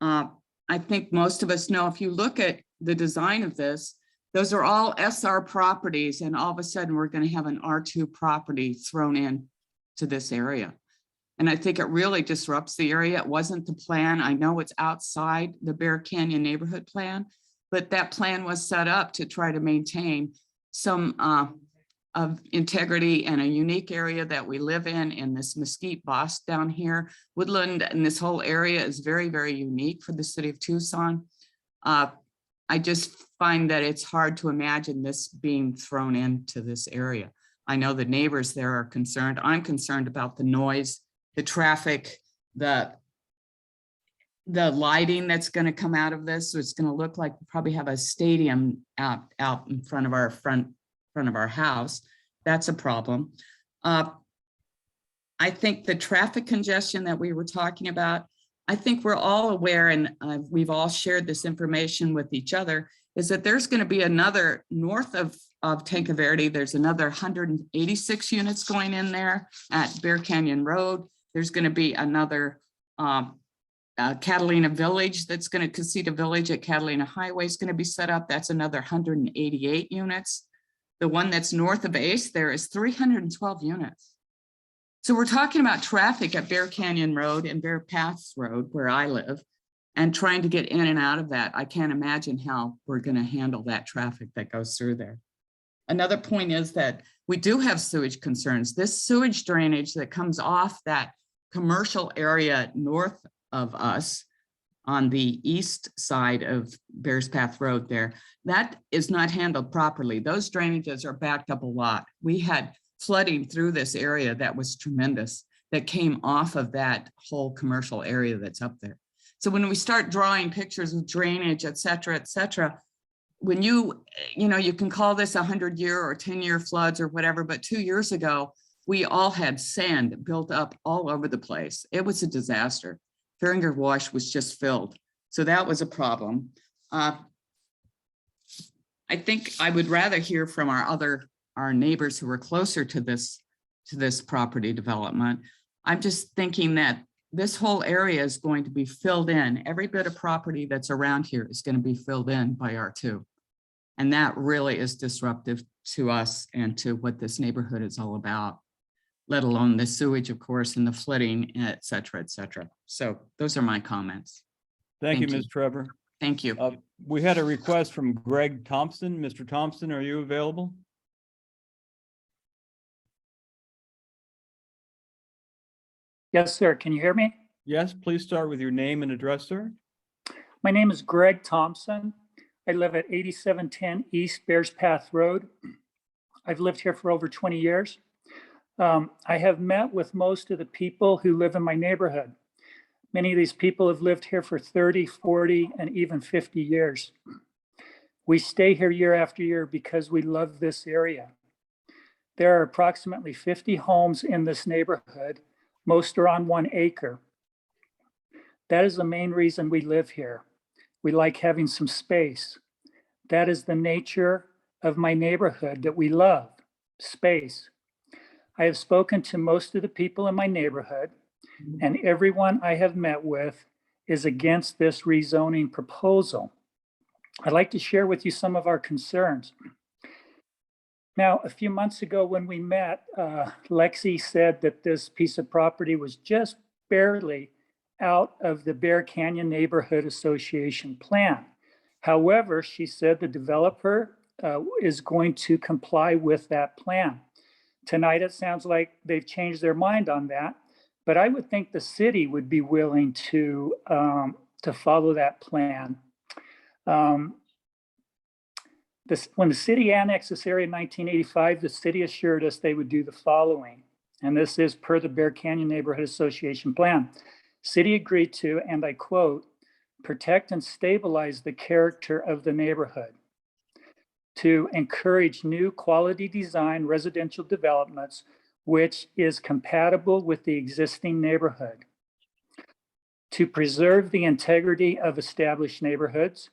I think most of us know if you look at the design of this, those are all SR properties, and all of a sudden we're going to have an R2 property thrown in to this area. And I think it really disrupts the area. It wasn't the plan. I know it's outside the Bear Canyon neighborhood plan, but that plan was set up to try to maintain some of integrity and a unique area that we live in this mesquite boss down here. Woodland and this whole area is very, very unique for the city of Tucson. I just find that it's hard to imagine this being thrown into this area. I know the neighbors there are concerned. I'm concerned about the noise, the traffic, the lighting that's going to come out of this. So it's going to look like we probably have a stadium out in front of our house. That's a problem. I think the traffic congestion that we were talking about, I think we're all aware, and we've all shared this information with each other, is that there's going to be another north of Tanque Verde. There's another 186 units going in there at Bear Canyon Road. There's going to be another Catalina Village that's going to Casita Village at Catalina Highway is going to be set up. That's another 188 units. The one that's north of Ace there is 312 units. So we're talking about traffic at Bear Canyon Road and Bear Paths Road, where I live, and trying to get in and out of that. I can't imagine how we're going to handle that traffic that goes through there. Another point is that we do have sewage concerns. This sewage drainage that comes off that commercial area north of us on the east side of Bears Path Road there, that is not handled properly. Those drainages are backed up a lot. We had flooding through this area that was tremendous, that came off of that whole commercial area that's up there. So when we start drawing pictures of drainage, et cetera, when you can call this 100-year or 10-year floods or whatever, but 2 years ago, we all had sand built up all over the place. It was a disaster. Farringer Wash was just filled. So that was a problem. I think I would rather hear from our neighbors who are closer to this property development. I'm just thinking that this whole area is going to be filled in. Every bit of property that's around here is going to be filled in by R2. And that really is disruptive to us and to what this neighborhood is all about, let alone the sewage, of course, and the flooding, et cetera, et cetera. So those are my comments. Thank you, Thank you. Ms. Trevor. Thank you. We had a request from Greg Thompson. Mr. Thompson, are you available? Yes, sir. Can you hear me? Yes, please start with your name and address, sir. My name is Greg Thompson. I live at 8710 East Bears Path Road. I've lived here for over 20 years. I have met with most of the people who live in my neighborhood. Many of these people have lived here for 30, 40, and even 50 years. We stay here year after year because we love this area. There are approximately 50 homes in this neighborhood. Most are on 1 acre. That is the main reason we live here. We like having some space. That is the nature of my neighborhood that we love, space. I have spoken to most of the people in my neighborhood, and everyone I have met with is against this rezoning proposal. I'd like to share with you some of our concerns. Now, a few months ago when we met, Lexi said that this piece of property was just barely out of the Bear Canyon Neighborhood Association plan. However, she said the developer is going to comply with that plan. Tonight, it sounds like they've changed their mind on that, but I would think the city would be willing to follow that plan. When the city annexed this area in 1985, the city assured us they would do the following, and this is per the Bear Canyon Neighborhood Association plan. City agreed to, and I quote, protect and stabilize the character of the neighborhood, to encourage new quality design residential developments, which is compatible with the existing neighborhood, to preserve the integrity of established neighborhoods,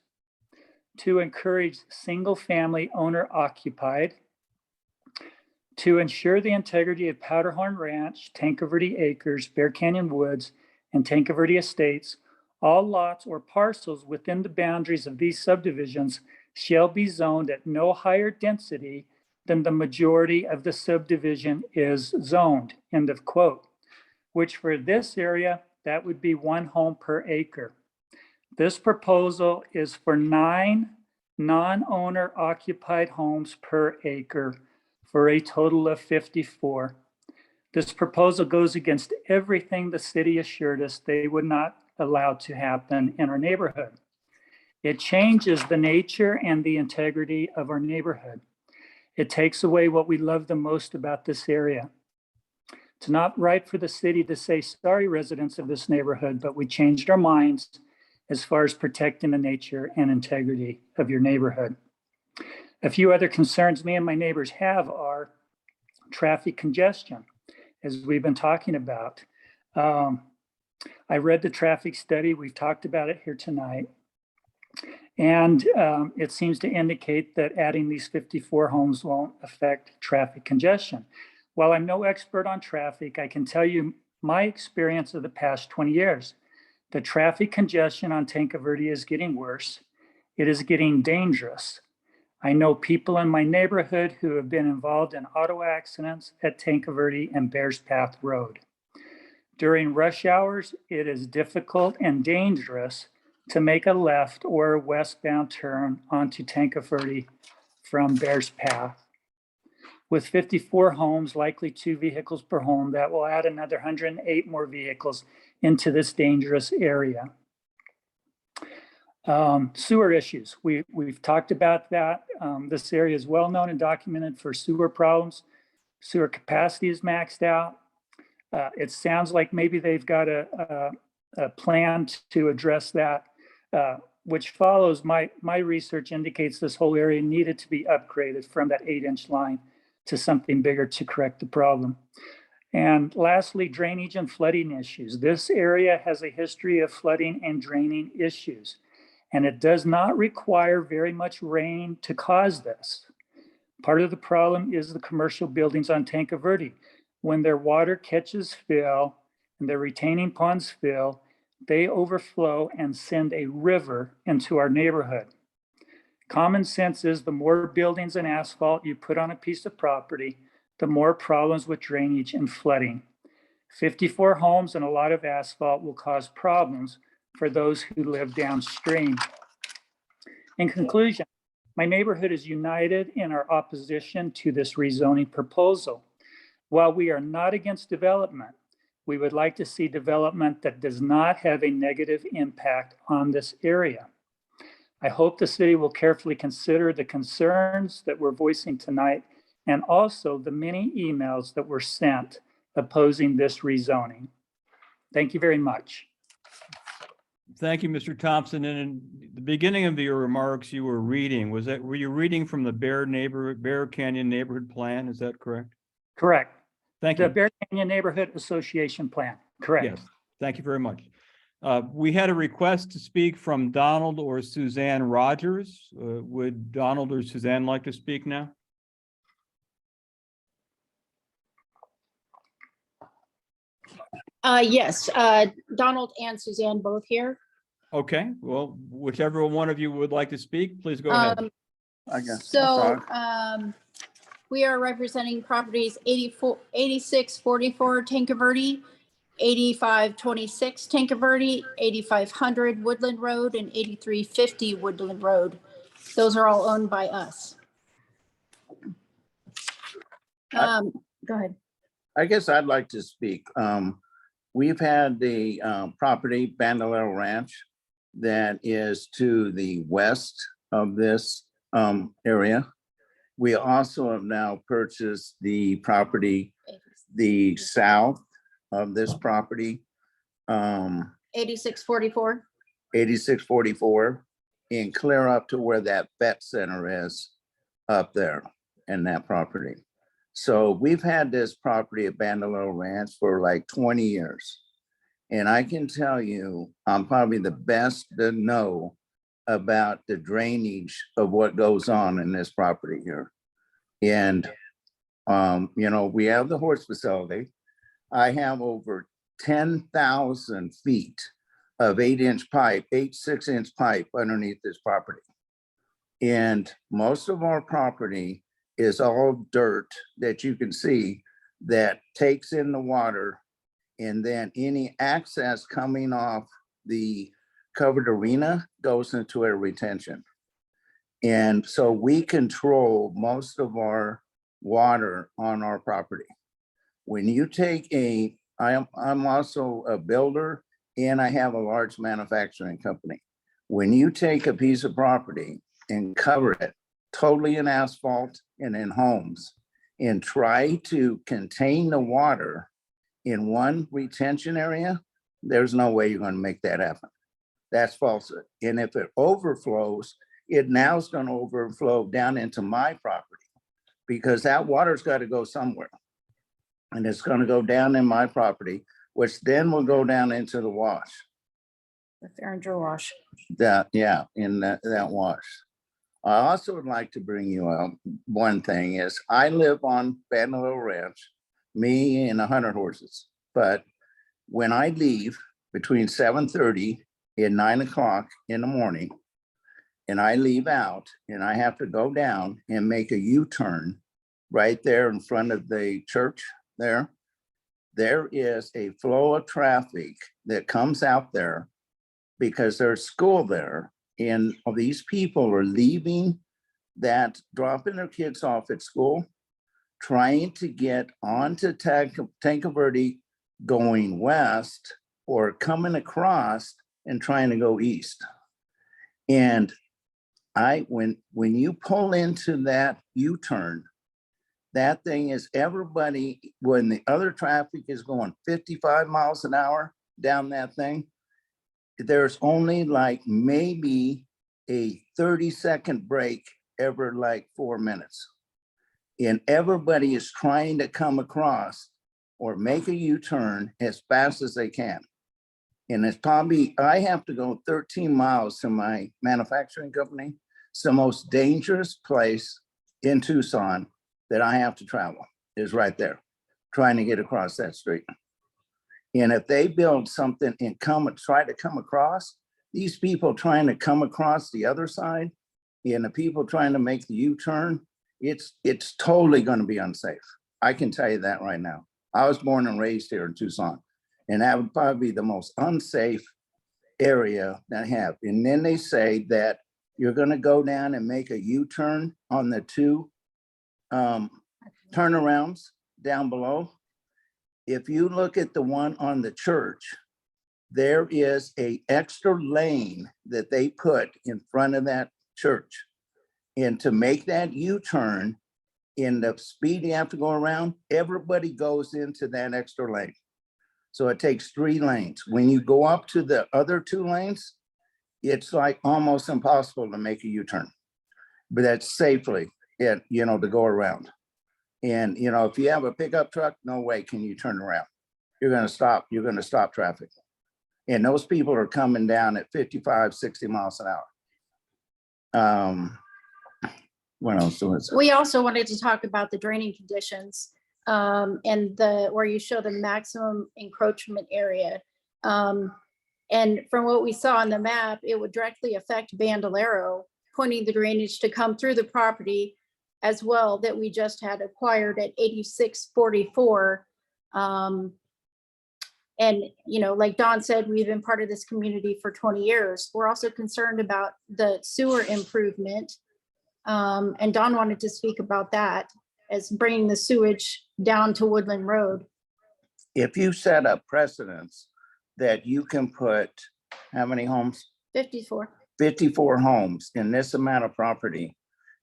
to encourage single-family owner-occupied, to ensure the integrity of Powderhorn Ranch, Tanque Verde Acres, Bear Canyon Woods, and Tanque Verde Estates. All lots or parcels within the boundaries of these subdivisions shall be zoned at no higher density than the majority of the subdivision is zoned, end of quote. which for this area, that would be 1 home per acre. This proposal is for 9 non-owner occupied homes per acre for a total of 54. This proposal goes against everything the city assured us they would not allow to happen in our neighborhood. It changes the nature and the integrity of our neighborhood. It takes away what we love the most about this area. It's not right for the city to say, sorry, residents of this neighborhood, but we changed our minds as far as protecting the nature and integrity of your neighborhood. A few other concerns me and my neighbors have are traffic congestion, as we've been talking about. I read the traffic study. We've talked about it here tonight. And it seems to indicate that adding these 54 homes won't affect traffic congestion. While I'm no expert on traffic, I can tell you my experience of the past 20 years. The traffic congestion on Tanque Verde is getting worse. It is getting dangerous. I know people in my neighborhood who have been involved in auto accidents at Tanque Verde and Bears Path Road. During rush hours, it is difficult and dangerous to make a left or a westbound turn onto Tanque Verde from Bears Path. With 54 homes, likely 2 vehicles per home, that will add another 108 more vehicles into this dangerous area. Sewer issues. We've talked about that. This area is well known and documented for sewer problems. Sewer capacity is maxed out. It sounds like maybe they've got a plan to address that, which follows my research indicates this whole area needed to be upgraded from that 8-inch line to something bigger to correct the problem. And lastly, drainage and flooding issues. This area has a history of flooding and draining issues, and it does not require very much rain to cause this. Part of the problem is the commercial buildings on Tanque Verde. When their water catches fill and their retaining ponds fill, they overflow and send a river into our neighborhood. Common sense is the more buildings and asphalt you put on a piece of property, the more problems with drainage and flooding. 54 homes and a lot of asphalt will cause problems for those who live downstream. In conclusion, my neighborhood is united in our opposition to this rezoning proposal. While we are not against development, we would like to see development that does not have a negative impact on this area. I hope the city will carefully consider the concerns that we're voicing tonight and also the many emails that were sent opposing this rezoning. Thank you very much. Thank you, Mr. Thompson. And in the beginning of your remarks, you were reading. Were you reading from the Bear Canyon Neighborhood Plan? Is that correct? Correct. Thank The you. Bear Canyon Neighborhood Association Plan. Correct. Yes, thank you very much. We had a request to speak from Donald or Suzanne Rogers. Would Donald or Suzanne like to speak now? Yes, Donald and Suzanne both here. Okay, well, whichever one of you would like to speak, please go ahead. I guess. So, we are representing properties 8644 Tanque Verde, 8526 Tanque Verde, 8500 Woodland Road, and 8350 Woodland Road. Those are all owned by us. Go ahead. I guess I'd like to speak. We've had the property Bandolero Ranch that is to the west of this area. We also have now purchased the property, the south of this property. 8644. 8644, and clear up to where that vet center is up there in that property. So we've had this property at Bandolero Ranch for like 20 years. And I can tell you, I'm probably the best to know about the drainage of what goes on in this property here. And, you know, we have the horse facility. I have over 10,000 feet of 8-inch pipe, 6-inch pipe underneath this property. And most of our property is all dirt that you can see that takes in the water And then any access coming off the covered arena goes into a retention. And so we control most of our water on our property. When you take I'm also a builder and I have a large manufacturing company. When you take a piece of property and cover it totally in asphalt and in homes and try to contain the water in one retention area, there's no way you're going to make that happen. That's false. And if it overflows, it now is going to overflow down into my property because that water's got to go somewhere. And it's going to go down in my property, which then will go down into the wash. The Farringer Wash. In that wash. I also would like to bring you up, one thing is I live on Bandalo Ranch, me and 100 horses. But when I leave between 7:30 and 9 o'clock in the morning, and I leave out and I have to go down and make a U-turn right there in front of the church there is a flow of traffic that comes out there because there's school there. And these people are leaving that, dropping their kids off at school, trying to get onto Tanque Verde going west or coming across and trying to go east. And when you pull into that U-turn, that thing is everybody, when the other traffic is going 55 miles an hour down that thing, there's only like maybe a 30-second break every like 4 minutes. And everybody is trying to come across or make a U-turn as fast as they can. And it's probably, I have to go 13 miles to my manufacturing company. It's the most dangerous place in Tucson that I have to travel, is right there, trying to get across that street. And if they build something and try to come across, these people trying to come across the other side and the people trying to make the U-turn, it's totally going to be unsafe. I can tell you that right now. I was born and raised here in Tucson, and that would probably be the most unsafe area that I have. And then they say that you're going to go down and make a U-turn on the two turnarounds down below. If you look at the one on the church, there is an extra lane that they put in front of that church. And to make that U-turn in the speed you have to go around, everybody goes into that extra lane. So it takes 3 lanes. When you go up to the other 2 lanes, it's like almost impossible to make a U-turn, but that's safely, to go around. And, if you have a pickup truck, no way can you turn around. You're going to stop traffic. And those people are coming down at 55, 60 miles an hour. What else was it? We also wanted to talk about the draining conditions and where you show the maximum encroachment area. And from what we saw on the map, it would directly affect Bandolero, pointing the drainage to come through the property as well that we just had acquired at 8644. And, like Don said, we've been part of this community for 20 years. We're also concerned about the sewer improvement. And Don wanted to speak about that as bringing the sewage down to Woodland Road. If you set up precedents that you can put, how many homes? 54. 54 homes in this amount of property,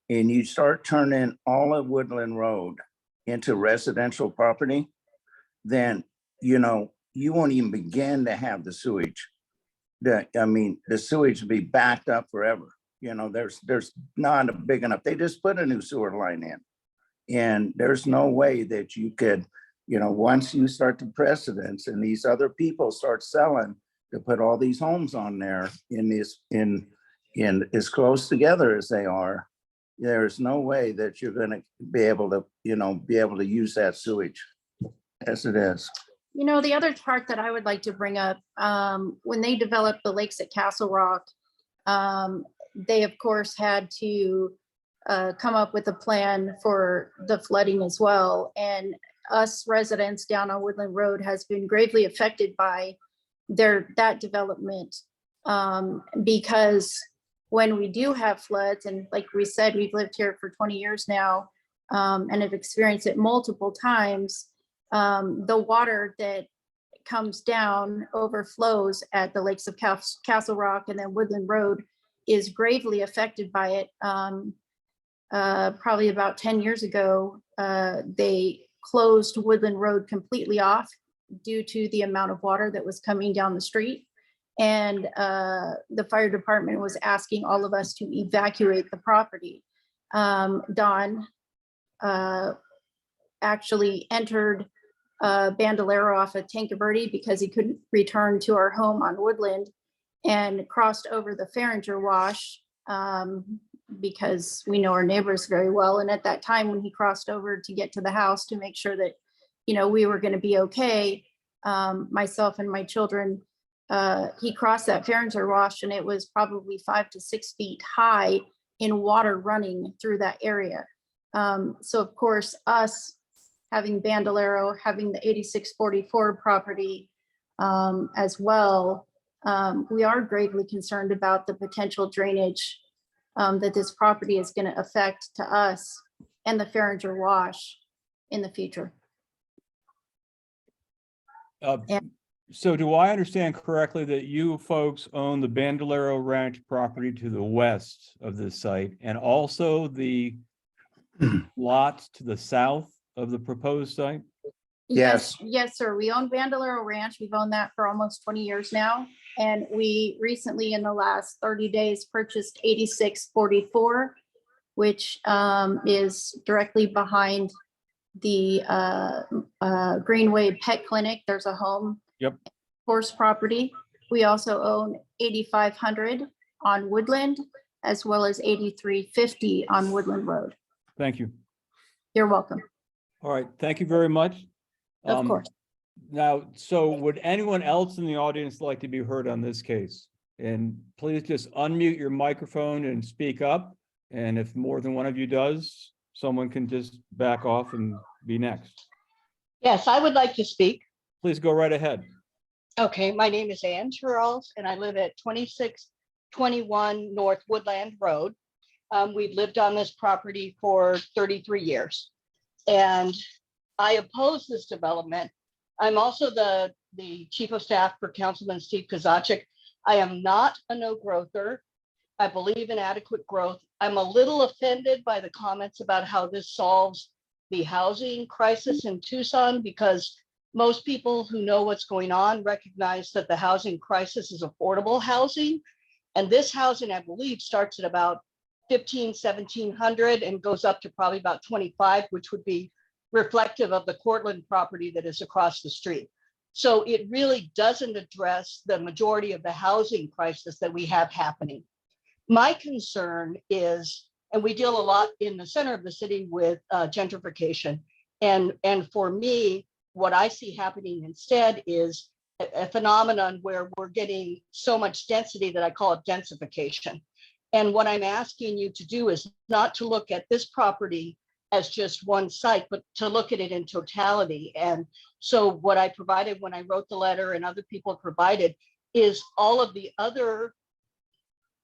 and you start turning all of Woodland Road into residential property, then, you won't even begin to have the sewage. The sewage will be backed up forever. There's not a big enough, they just put a new sewer line in. And there's no way that you could, once you start the precedents and these other people start selling to put all these homes on there in as close together as they are, there's no way that you're going to be able to, use that sewage as it is. The other part that I would like to bring up, when they developed the lakes at Castle Rock, they of course had to come up with a plan for the flooding as well. And us residents down on Woodland Road has been gravely affected by that development. Because when we do have floods, and like we said, we've lived here for 20 years now, and have experienced it multiple times, the water that comes down overflows at the lakes of Castle Rock and then Woodland Road is gravely affected by it. Probably about 10 years ago, they closed Woodland Road completely off due to the amount of water that was coming down the street. And the fire department was asking all of us to evacuate the property. Don actually entered Bandolero off of Tanque Verde because he couldn't return to our home on Woodland, and crossed over the Farringer Wash because we know our neighbors very well. And at that time, when he crossed over to get to the house to make sure that, you know, we were going to be okay, myself and my children, he crossed that Farringer Wash, and it was probably 5 to 6 feet high in water running through that area. So of course, us having Bandolero, having the 8644 property as well, we are gravely concerned about the potential drainage that this property is going to affect to us and the Farringer Wash in the future. So do I understand correctly that you folks own the Bandolero Ranch property to the west of this site and also the lots to the south of the proposed site? Yes. Yes, sir. We own Bandolero Ranch. We've owned that for almost 20 years now. And we recently, in the last 30 days, purchased 8644, which is directly behind the Greenway Pet Clinic. There's a home. Yep. Horse property. We also own 8500 on Woodland, as well as 8350 on Woodland Road. Thank you. You're welcome. All right, thank you very much. Of course. Now, so would anyone else in the audience like to be heard on this case? And please just unmute your microphone and speak up. And if more than one of you does, someone can just back off and be next. Yes, I would like to speak. Please go right ahead. Okay, my name is Ann Charles, and I live at 2621 North Woodland Road. We've lived on this property for 33 years, and I oppose this development. I'm also the chief of staff for Councilman Steve Kozachik. I am not a no-growther. I believe in adequate growth. I'm a little offended by the comments about how this solves the housing crisis in Tucson, because most people who know what's going on recognize that the housing crisis is affordable housing. And this housing, I believe, starts at about 1700 and goes up to probably about 25, which would be reflective of the Cortland property that is across the street. So it really doesn't address the majority of the housing crisis that we have happening. My concern is, and we deal a lot in the center of the city with gentrification. And for me, what I see happening instead is a phenomenon where we're getting so much density that I call it densification. And what I'm asking you to do is not to look at this property as just one site, but to look at it in totality. And so what I provided when I wrote the letter, and other people provided, is all of the other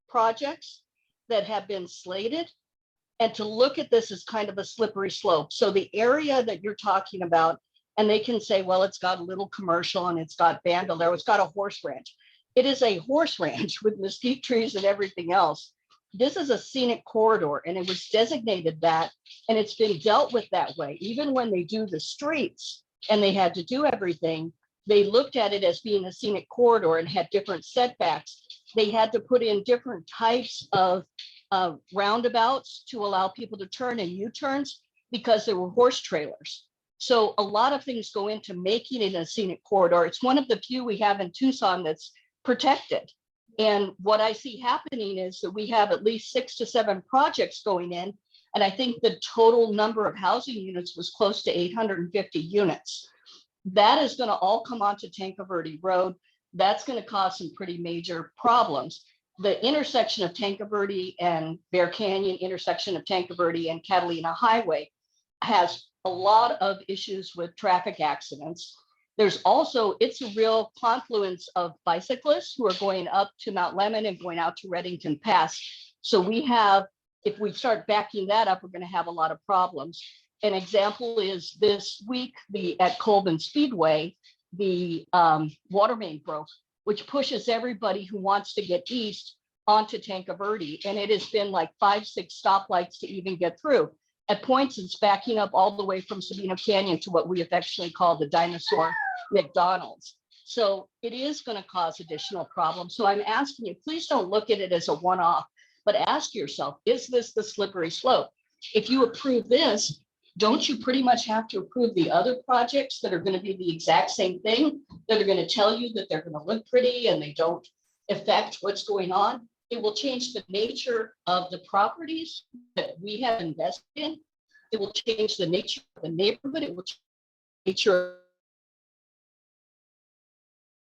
projects that have been slated, and to look at this as kind of a slippery slope. So the area that you're talking about, and they can say, well, it's got a little commercial and it's got Bandolero, it's got a horse ranch. It is a horse ranch with mesquite trees and everything else. This is a scenic corridor, and it was designated that, and it's been dealt with that way. Even when they do the streets and they had to do everything, they looked at it as being a scenic corridor and had different setbacks. They had to put in different types of roundabouts to allow people to turn and U-turns because there were horse trailers. So a lot of things go into making it a scenic corridor. It's one of the few we have in Tucson that's protected. And what I see happening is that we have at least 6 to 7 projects going in. And I think the total number of housing units was close to 850 units. That is going to all come onto Tanque Verde Road. That's going to cause some pretty major problems. The intersection of Tanque Verde and Bear Canyon, intersection of Tanque Verde and Catalina Highway, has a lot of issues with traffic accidents. There's also, it's a real confluence of bicyclists who are going up to Mount Lemmon and going out to Reddington Pass. So we have, if we start backing that up, we're going to have a lot of problems. An example is this week, at Colvin Speedway, the water main broke, which pushes everybody who wants to get east onto Tanque Verde. And it has been like 5-6 stoplights to even get through. At points, it's backing up all the way from Sabino Canyon to what we affectionately call the Dinosaur McDonald's. So it is going to cause additional problems. So I'm asking you, please don't look at it as a one-off, but ask yourself, is this the slippery slope? If you approve this, don't you pretty much have to approve the other projects that are going to be the exact same thing, that are going to tell you that they're going to look pretty and they don't affect what's going on? It will change the nature of the properties that we have invested in. It will change the nature of the neighborhood. It will change the nature.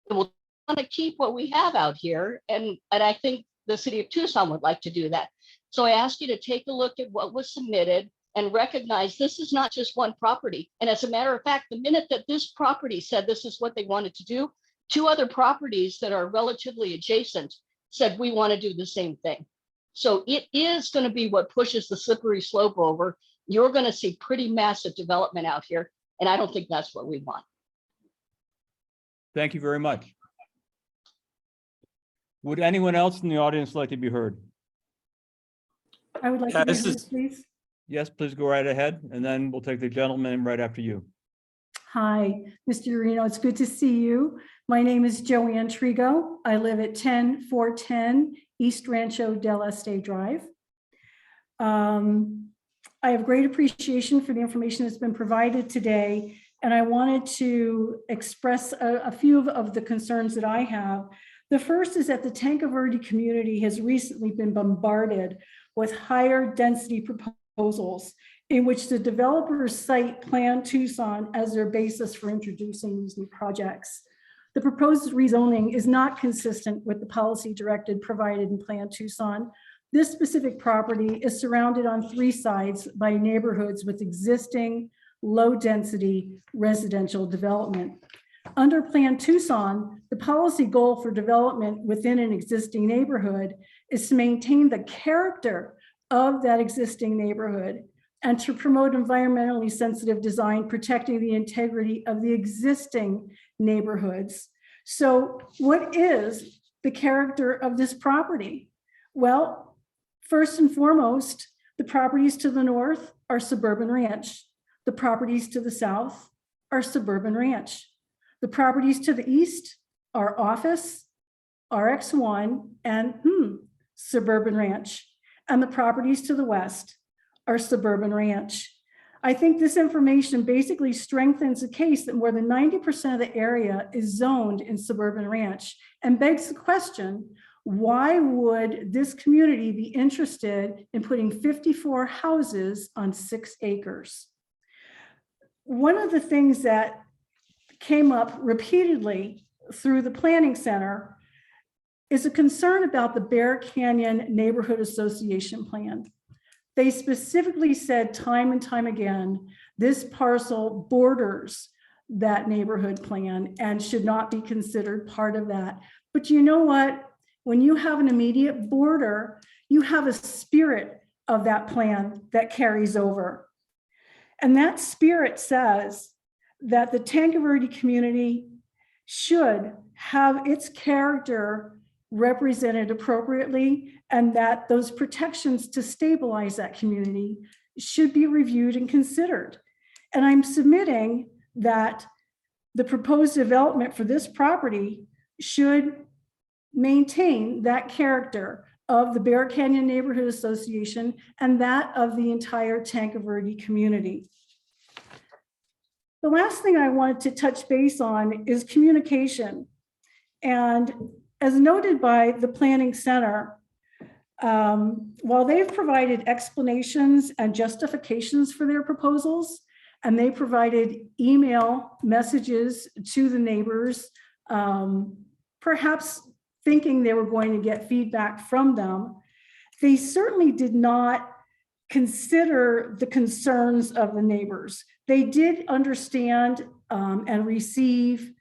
It will want to keep what we have out here. And I think the city of Tucson would like to do that. So I ask you to take a look at what was submitted and recognize this is not just one property. And as a matter of fact, the minute that this property said this is what they wanted to do, 2 other properties that are relatively adjacent said we want to do the same thing. So it is going to be what pushes the slippery slope over. You're going to see pretty massive development out here. And I don't think that's what we want. Thank you very much. Would anyone else in the audience like to be heard? I would like to be heard, please. Yes, please go right ahead, and then we'll take the gentleman right after you. Hi, Mr. Reno. It's good to see you. My name is Joanne Trigo. I live at 10410 East Rancho del Este Drive. I have great appreciation for the information that's been provided today, and I wanted to express a few of the concerns that I have. The first is that the Tanque Verde community has recently been bombarded with higher density proposals in which the developers cite Plan Tucson as their basis for introducing these new projects. The proposed rezoning is not consistent with the policy directed provided in Plan Tucson. This specific property is surrounded on 3 sides by neighborhoods with existing low-density residential development. Under Plan Tucson, the policy goal for development within an existing neighborhood is to maintain the character of that existing neighborhood and to promote environmentally sensitive design, protecting the integrity of the existing neighborhoods. So what is the character of this property? Well, first and foremost, the properties to the north are suburban ranch. The properties to the south are suburban ranch. The properties to the east are office, RX1, and suburban ranch. And the properties to the west are suburban ranch. I think this information basically strengthens the case that more than 90% of the area is zoned in suburban ranch and begs the question, why would this community be interested in putting 54 houses on 6 acres? One of the things that came up repeatedly through the Planning Center is a concern about the Bear Canyon Neighborhood Association plan. They specifically said time and time again, this parcel borders that neighborhood plan and should not be considered part of that. But you know what? When you have an immediate border, you have a spirit of that plan that carries over. And that spirit says that the Tanque Verde community should have its character represented appropriately, and that those protections to stabilize that community should be reviewed and considered. And I'm submitting that the proposed development for this property should maintain that character of the Bear Canyon Neighborhood Association and that of the entire Tanque Verde community. The last thing I wanted to touch base on is communication. And as noted by the Planning Center, while they've provided explanations and justifications for their proposals, and they provided email messages to the neighbors, perhaps thinking they were going to get feedback from them, they certainly did not consider the concerns of the neighbors. They did understand and receive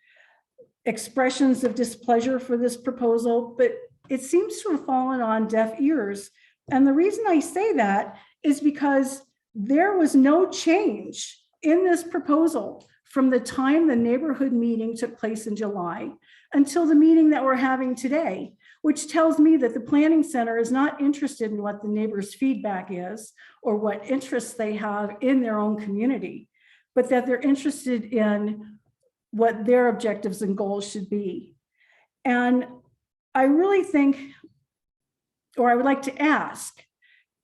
expressions of displeasure for this proposal, but it seems to have fallen on deaf ears. And the reason I say that is because there was no change in this proposal from the time the neighborhood meeting took place in July until the meeting that we're having today, which tells me that the Planning Center is not interested in what the neighbors' feedback is or what interests they have in their own community, but that they're interested in what their objectives and goals should be. And I really think, or I would like to ask,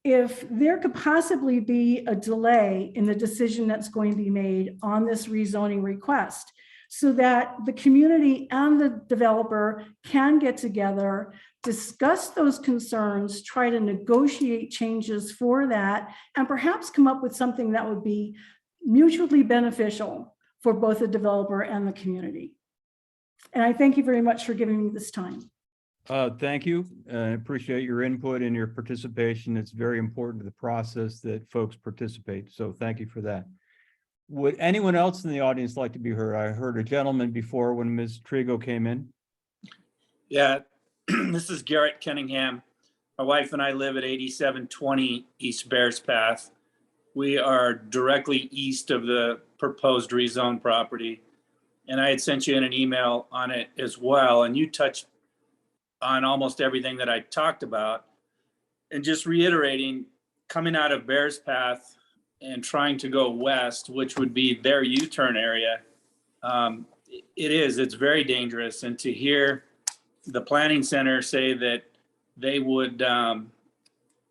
if there could possibly be a delay in the decision that's going to be made on this rezoning request so that the community and the developer can get together, discuss those concerns, try to negotiate changes for that, and perhaps come up with something that would be mutually beneficial for both the developer and the community. And I thank you very much for giving me this time. Thank you. I appreciate your input and your participation. It's very important to the process that folks participate. So thank you for that. Would anyone else in the audience like to be heard? I heard a gentleman before when Ms. Trigo came in. Yeah, this is Garrett Cunningham. My wife and I live at 8720 East Bears Path. We are directly east of the proposed rezone property. And I had sent you in an email on it as well. And you touched on almost everything that I talked about. And just reiterating, coming out of Bears Path and trying to go west, which would be their U-turn area, it's very dangerous. And to hear the Planning Center say that they would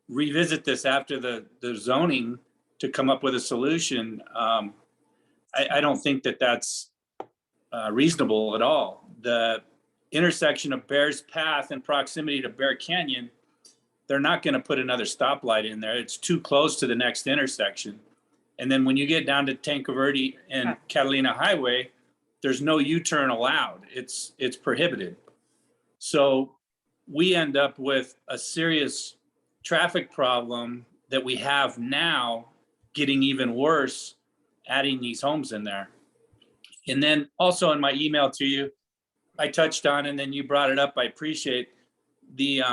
revisit this after the zoning to come up with a solution, I don't think that that's reasonable at all. The intersection of Bears Path and proximity to Bear Canyon, they're not going to put another stoplight in there. It's too close to the next intersection. And then when you get down to Tanque Verde and Catalina Highway, there's no U-turn allowed. It's prohibited. So we end up with a serious traffic problem that we have now getting even worse, adding these homes in there. And then also in my email to you, I touched on, and then you brought it up, I appreciate the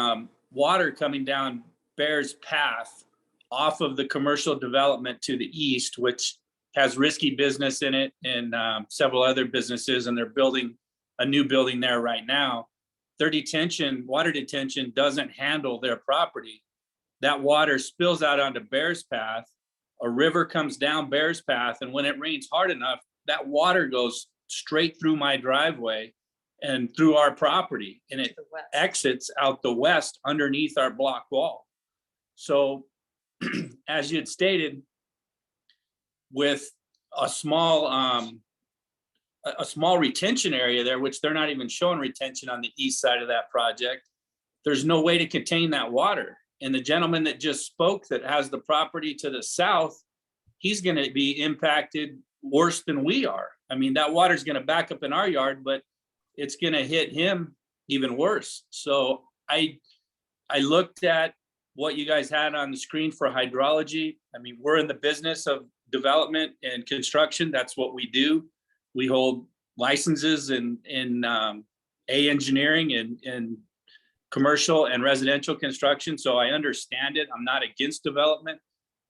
water coming down Bears Path off of the commercial development to the east, which has risky business in it and several other businesses, and they're building a new building there right now. Their detention, water detention doesn't handle their property. That water spills out onto Bears Path. A river comes down Bears Path, and when it rains hard enough, that water goes straight through my driveway and through our property, and it exits out the west underneath our block wall. So as you had stated, with a small retention area there, which they're not even showing retention on the east side of that project, there's no way to contain that water. And the gentleman that just spoke that has the property to the south, he's going to be impacted worse than we are. I mean, that water's going to back up in our yard, but it's going to hit him even worse. So I looked at what you guys had on the screen for hydrology. I mean, we're in the business of development and construction. That's what we do. We hold licenses in engineering and commercial and residential construction. So I understand it. I'm not against development,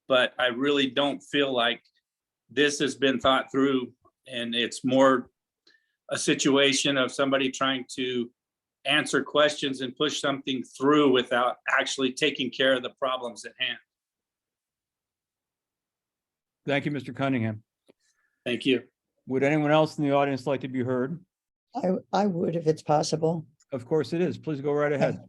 but I really don't feel like this has been thought through, and it's more a situation of somebody trying to answer questions and push something through without actually taking care of the problems at hand. Thank you, Mr. Cunningham. Thank you. Would anyone else in the audience like to be heard? I would, if it's possible. Of course it is. Please go right ahead.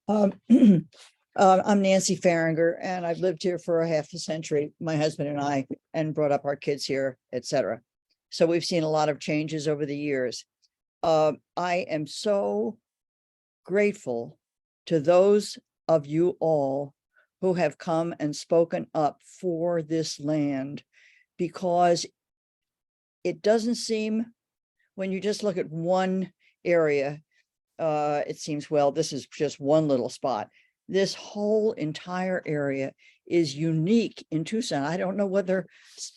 I'm Nancy Farringer, and I've lived here for a half a century, my husband and I, and brought up our kids here, etc. So we've seen a lot of changes over the years. I am so grateful to those of you all who have come and spoken up for this land, because it doesn't seem, when you just look at one area, it seems, well, this is just one little spot. This whole entire area is unique in Tucson. I don't know whether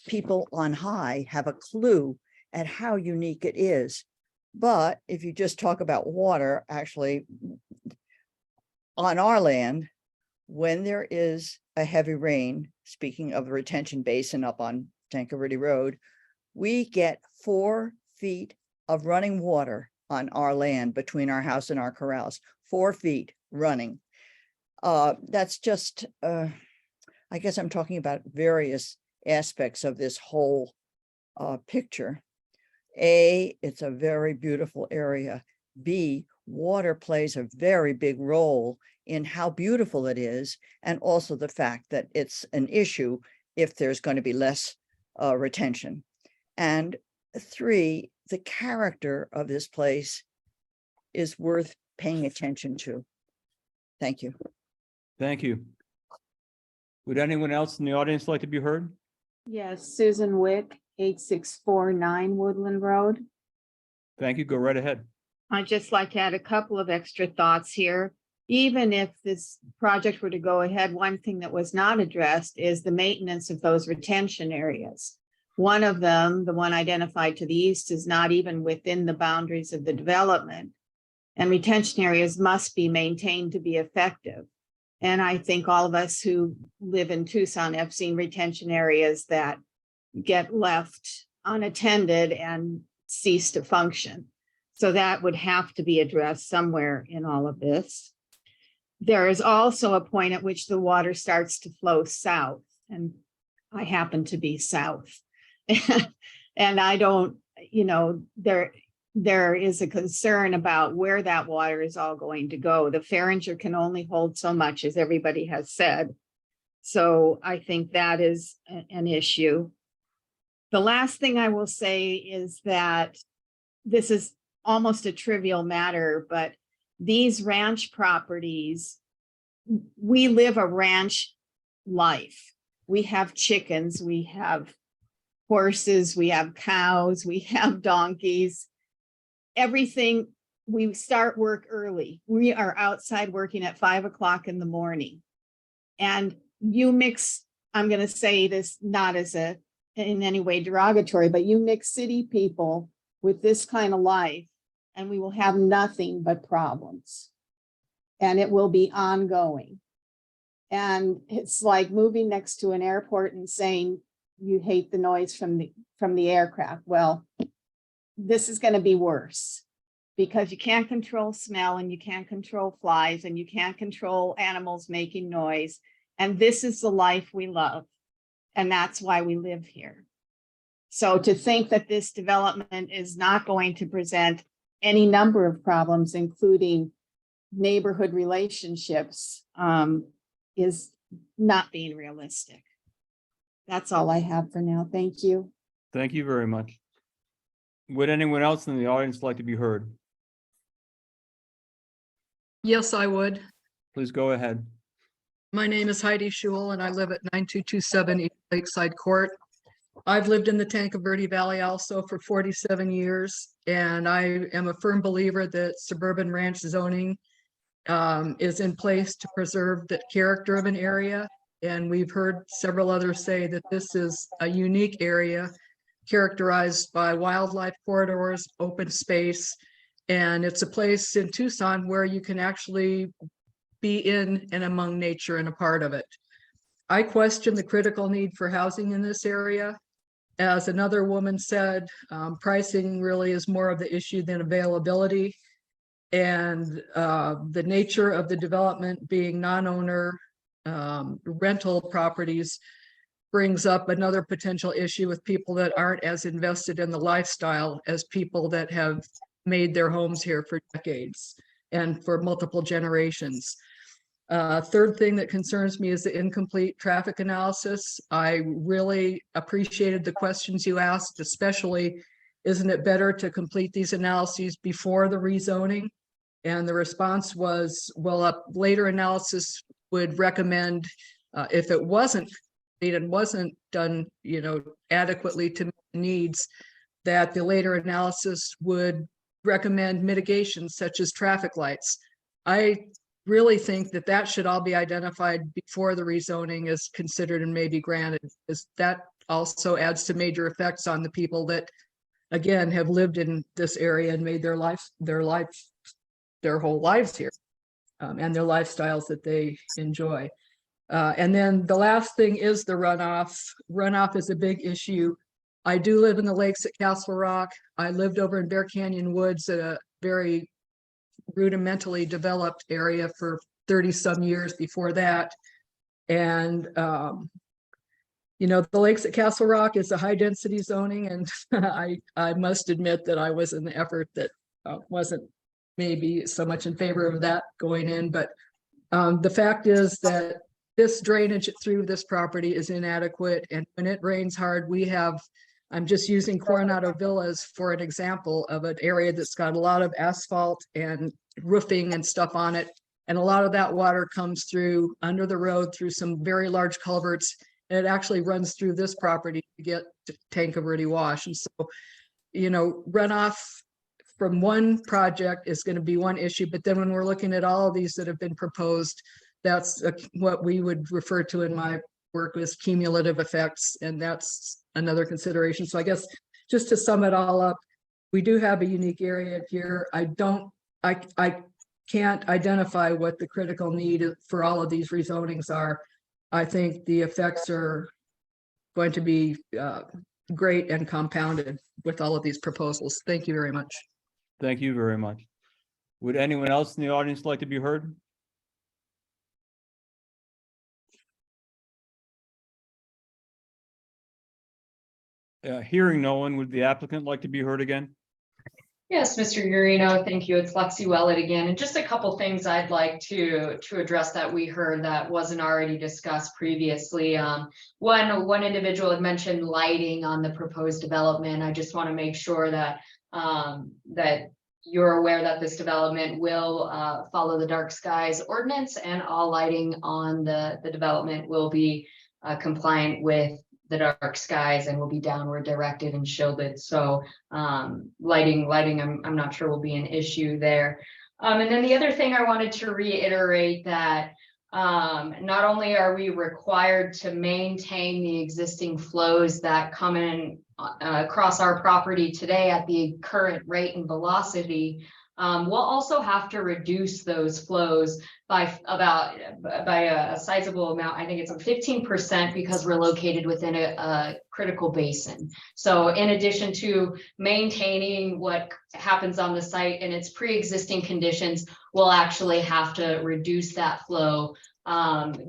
people on high have a clue at how unique it is. But if you just talk about water, actually, on our land, when there is a heavy rain, speaking of the retention basin up on Tanque Verde Road, we get 4 feet of running water on our land between our house and our corrals, 4 feet running. That's just, I guess I'm talking about various aspects of this whole picture. A, it's a very beautiful area. B, water plays a very big role in how beautiful it is, and also the fact that it's an issue if there's going to be less retention. And 3, the character of this place is worth paying attention to. Thank you. Thank you. Would anyone else in the audience like to be heard? Yes, Susan Wick, 8649 Woodland Road. Thank you. Go right ahead. I'd just like to add a couple of extra thoughts here. Even if this project were to go ahead, one thing that was not addressed is the maintenance of those retention areas. One of them, the one identified to the east, is not even within the boundaries of the development. And retention areas must be maintained to be effective. And I think all of us who live in Tucson have seen retention areas that get left unattended and cease to function. So that would have to be addressed somewhere in all of this. There is also a point at which the water starts to flow south, and I happen to be south. And I don't, there is a concern about where that water is all going to go. The Ferringer can only hold so much, as everybody has said. So I think that is an issue. The last thing I will say is that this is almost a trivial matter, but these ranch properties, we live a ranch life. We have chickens, we have horses, we have cows, we have donkeys. Everything, we start work early. We are outside working at 5 o'clock in the morning. And you mix, I'm going to say this not as in any way derogatory, but you mix city people with this kind of life, and we will have nothing but problems. And it will be ongoing. And it's like moving next to an airport and saying you hate the noise from the aircraft. Well, this is going to be worse, because you can't control smell, and you can't control flies, and you can't control animals making noise. And this is the life we love. And that's why we live here. So to think that this development is not going to present any number of problems, including neighborhood relationships, is not being realistic. That's all I have for now. Thank you. Thank you very much. Would anyone else in the audience like to be heard? Yes, I would. Please go ahead. My name is Heidi Schul, and I live at 9227 East Lakeside Court. I've lived in the Tanque Verde Valley also for 47 years, and I am a firm believer that suburban ranch zoning is in place to preserve the character of an area. And we've heard several others say that this is a unique area characterized by wildlife corridors, open space, and it's a place in Tucson where you can actually be in and among nature and a part of it. I question the critical need for housing in this area. As another woman said, pricing really is more of the issue than availability. And the nature of the development being non-owner rental properties brings up another potential issue with people that aren't as invested in the lifestyle as people that have made their homes here for decades and for multiple generations. Third thing that concerns me is the incomplete traffic analysis. I really appreciated the questions you asked, especially, isn't it better to complete these analyses before the rezoning? And the response was, well, a later analysis would recommend, if it wasn't complete and wasn't done, adequately to meet needs, that the later analysis would recommend mitigation such as traffic lights. I really think that that should all be identified before the rezoning is considered and maybe granted, because that also adds to major effects on the people that, again, have lived in this area and made their whole lives here, and their lifestyles that they enjoy. And then the last thing is the runoff. Runoff is a big issue. I do live in the lakes at Castle Rock. I lived over in Bear Canyon Woods, at a very rudimentally developed area, for 30 some years before that. And, you know, the lakes at Castle Rock is a high density zoning. And I must admit that I was in the effort that wasn't maybe so much in favor of that going in. But the fact is that this drainage through this property is inadequate. And when it rains hard, we have, I'm just using Coronado Villas for an example of an area that's got a lot of asphalt and roofing and stuff on it. And a lot of that water comes through under the road through some very large culverts. And it actually runs through this property to get to Tanque Verde Wash. And so, you know, runoff from one project is going to be one issue. But then when we're looking at all of these that have been proposed, that's what we would refer to in my work as cumulative effects. And that's another consideration. So I guess just to sum it all up, we do have a unique area here. I can't identify what the critical need for all of these rezonings are. I think the effects are going to be great and compounded with all of these proposals. Thank you very much. Thank you very much. Would anyone else in the audience like to be heard? Hearing no one, would the applicant like to be heard again? Yes, Mr. Urino, thank you. It's Lexi Wellet again. And just a couple things I'd like to address that we heard that wasn't already discussed previously. One individual had mentioned lighting on the proposed development. I just want to make sure that that you're aware that this development will follow the dark skies ordinance, and all lighting on the development will be compliant with the dark skies and will be downward directed and shielded. So lighting, I'm not sure will be an issue there. And then the other thing I wanted to reiterate that not only are we required to maintain the existing flows that come in across our property today at the current rate and velocity, we'll also have to reduce those flows by a sizable amount. I think it's 15%, because we're located within a critical basin. So in addition to maintaining what happens on the site and its pre-existing conditions, we'll actually have to reduce that flow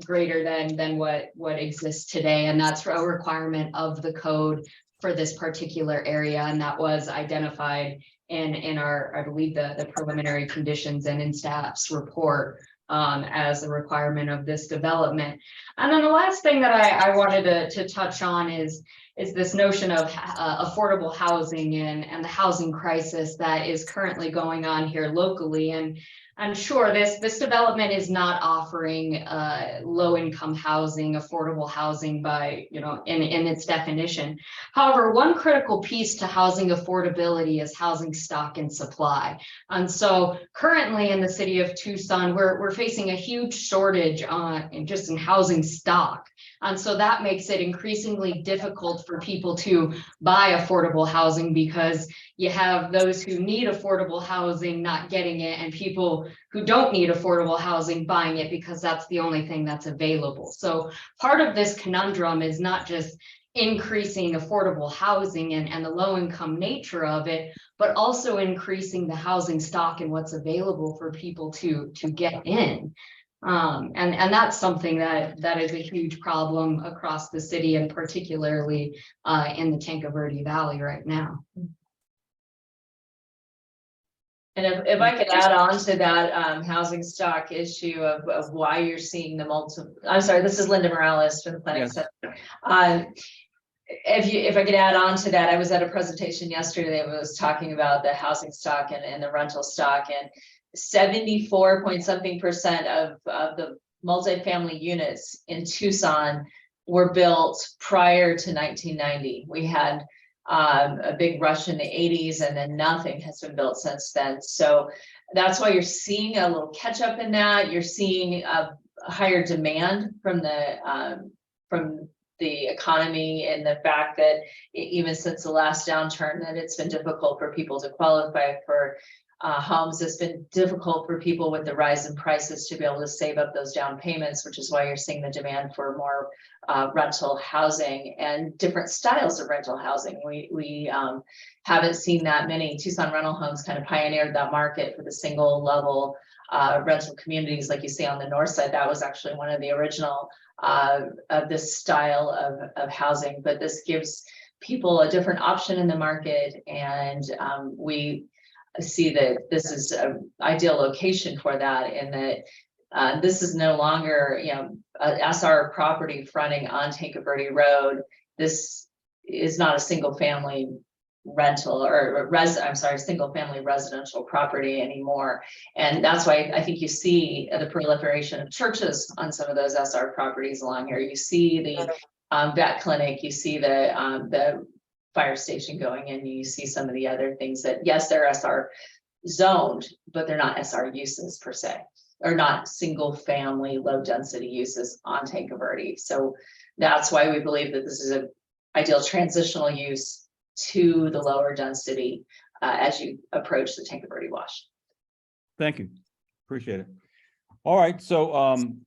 greater than what exists today. And that's a requirement of the code for this particular area. And that was identified in our, I believe, the preliminary conditions and in staff's report as a requirement of this development. And then the last thing that I wanted to touch on is this notion of affordable housing and the housing crisis that is currently going on here locally. And I'm sure this development is not offering low-income housing, affordable housing by, you know, in its definition. However, one critical piece to housing affordability is housing stock and supply. And so currently in the city of Tucson, we're facing a huge shortage in housing stock. And so that makes it increasingly difficult for people to buy affordable housing, because you have those who need affordable housing not getting it, and people who don't need affordable housing buying it because that's the only thing that's available. So part of this conundrum is not just increasing affordable housing and the low income nature of it, but also increasing the housing stock and what's available for people to get in. And that's something that is a huge problem across the city, and particularly in the Tanque Verde Valley right now. And if I could add on to that housing stock issue of why you're seeing the multiple, I'm sorry, this is Linda Morales from the Planning Center. If I could add on to that, I was at a presentation yesterday that was talking about the housing stock and the rental stock, and 74 point something percent of the multifamily units in Tucson were built prior to 1990. We had a big rush in the 80s, and then nothing has been built since then. So that's why you're seeing a little catch up in that. You're seeing a higher demand from the economy, and the fact that even since the last downturn, that it's been difficult for people to qualify for homes. It's been difficult for people with the rise in prices to be able to save up those down payments, which is why you're seeing the demand for more rental housing and different styles of rental housing. We haven't seen that many. Tucson Rental Homes kind of pioneered that market for the single level rental communities like you see on the north side. That was actually one of the original of this style of housing, but this gives people a different option in the market, and we see that this is an ideal location for that, and that this is no longer, you know, a SR property fronting on Tanque Verde Road. This is not a single family rental or single family residential property anymore. And that's why I think you see the proliferation of churches on some of those SR properties along here. You see the vet clinic, you see the fire station going in, you see some of the other things that, yes, they're SR zoned, but they're not SR uses per se, or not single family low density uses on Tanque Verde. So that's why we believe that this is an ideal transitional use to the lower density as you approach the Tanque Verde wash. Thank you. Appreciate it. All right, so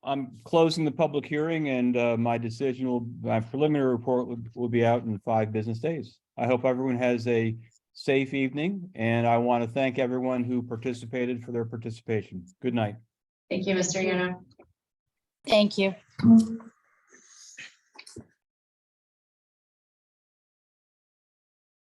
I'm closing the public hearing, and my preliminary report will be out in 5 business days. I hope everyone has a safe evening, and I want to thank everyone who participated for their participation. Good night. Thank you, Mr. Yuno. Thank you.